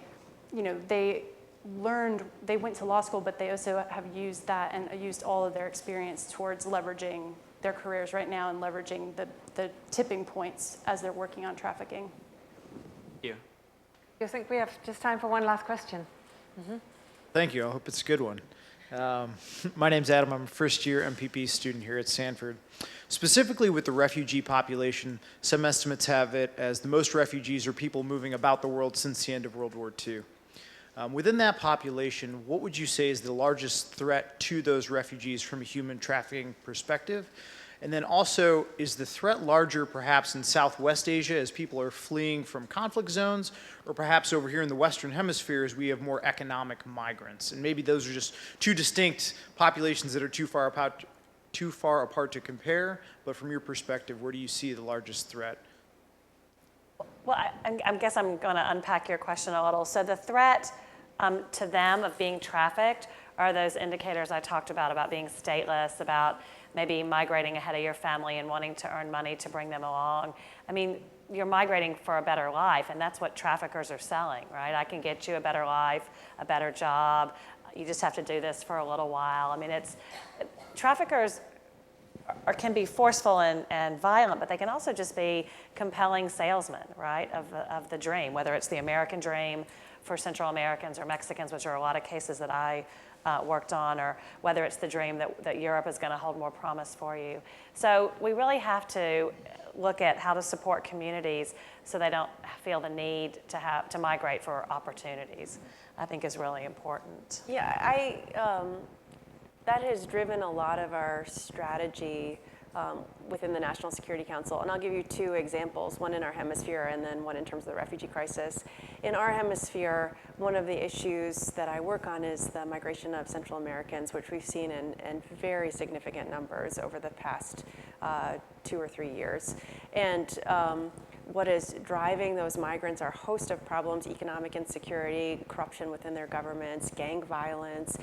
went to law school, but they also have used that and used all of their experience towards leveraging their careers right now and leveraging the tipping points as they're working on trafficking. Thank you. I think we have just time for one last question. Thank you. I hope it's a good one. My name's Adam. I'm a first-year MPP student here at Sanford. Specifically with the refugee population, some estimates have it as the most refugees are people moving about the world since the end of World War II. Within that population, what would you say is the largest threat to those refugees from a human trafficking perspective? And then also, is the threat larger perhaps in Southwest Asia as people are fleeing from conflict zones, or perhaps over here in the Western Hemisphere as we have more economic migrants? And maybe those are just two distinct populations that are too far apart to compare, but from your perspective, where do you see the largest threat? Well, I guess I'm going to unpack your question a little. So the threat to them of being trafficked are those indicators I talked about being stateless, about maybe migrating ahead of your family and wanting to earn money to bring them along. I mean, you're migrating for a better life, and that's what traffickers are selling, right? I can get you a better life, a better job. You just have to do this for a little while. I mean, traffickers can be forceful and violent, but they can also just be compelling salesmen, right, of the dream, whether it's the American dream for Central Americans or Mexicans, which are a lot of cases that I worked on, or whether it's the dream that Europe is going to hold more promise for you. So we really have to look at how to support communities so they don't feel the need to migrate for opportunities, I think is really important. Yeah, that has driven a lot of our strategy within the National Security Council. And I'll give you two examples, one in our hemisphere and then one in terms of the refugee crisis. In our hemisphere, one of the issues that I work on is the migration of Central Americans, which we've seen in very significant numbers over the past 2 or 3 years. And what is driving those migrants are a host of problems: economic insecurity, corruption within their governments, gang violence,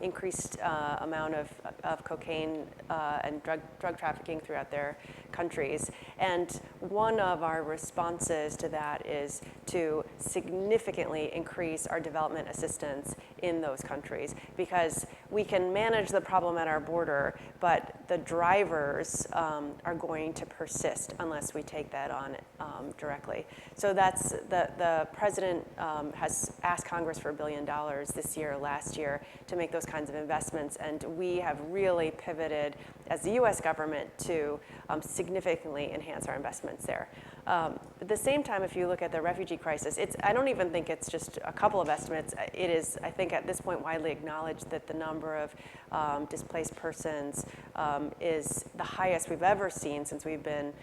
increased amount of cocaine and drug trafficking throughout their countries. And one of our responses to that is to significantly increase our development assistance in those countries, because we can manage the problem at our border, but the drivers are going to persist unless we take that on directly. So that's the president has asked Congress for $1 billion this year, last year, to make those kinds of investments, and we have really pivoted as the U.S. government to significantly enhance our investments there. At the same time, if you look at the refugee crisis, I don't even think it's just a couple of estimates. It is, I think, at this point widely acknowledged that the number of displaced persons is the highest we've ever seen since we've been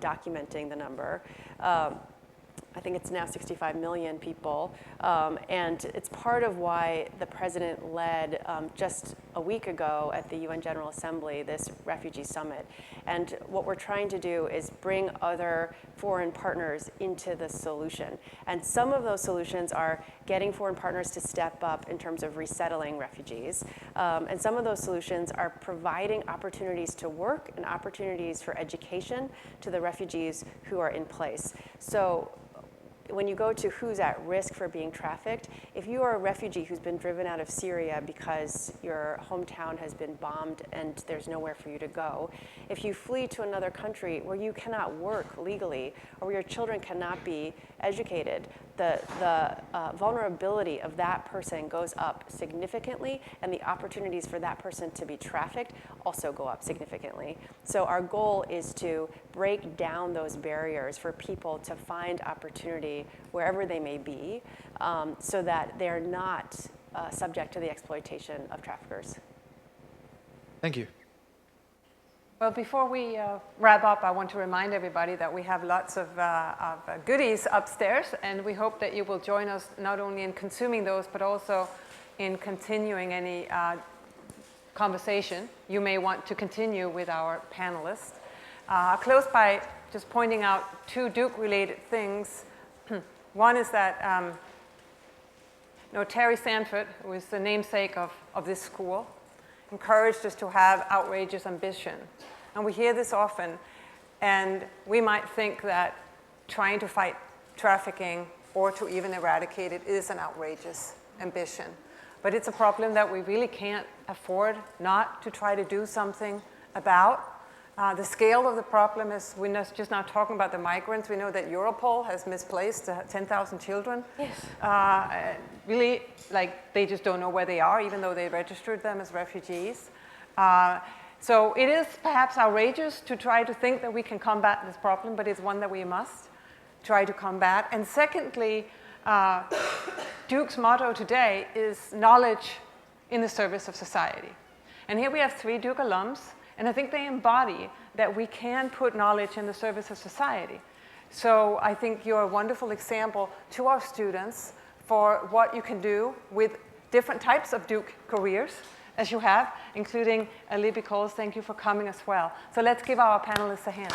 documenting the number. I think it's now 65 million people, and it's part of why the president led just a week ago at the UN General Assembly this refugee summit. And what we're trying to do is bring other foreign partners into the solution. And some of those solutions are getting foreign partners to step up in terms of resettling refugees. And some of those solutions are providing opportunities to work and opportunities for education to the refugees who are in place. So when you go to who's at risk for being trafficked, if you are a refugee who's been driven out of Syria because your hometown has been bombed and there's nowhere for you to go, if you flee to another country where you cannot work legally or where your children cannot be educated, the vulnerability of that person goes up significantly, and the opportunities for that person to be trafficked also go up significantly. So our goal is to break down those barriers for people to find opportunity wherever they may be, so that they're not subject to the exploitation of traffickers. Thank you. Well, before we wrap up, I want to remind everybody that we have lots of goodies upstairs, and we hope that you will join us not only in consuming those, but also in continuing any conversation you may want to continue with our panelists. I'll close by just pointing out two Duke-related things. One is that Terry Sanford, who is the namesake of this school, encouraged us to have outrageous ambition. And we hear this often, and we might think that trying to fight trafficking or to even eradicate it is an outrageous ambition. But it's a problem that we really can't afford not to try to do something about. The scale of the problem is, we're just not talking about the migrants. We know that Europol has misplaced 10,000 children. Yes. Really, like, they just don't know where they are, even though they registered them as refugees. So it is perhaps outrageous to try to think that we can combat this problem, but it's one that we must try to combat. And secondly, Duke's motto today is knowledge in the service of society. And here we have 3 Duke alums, and I think they embody that we can put knowledge in the service of society. So I think you're a wonderful example to our students for what you can do with different types of Duke careers, as you have, including Libby Coles. Thank you for coming as well. So let's give our panelists a hand.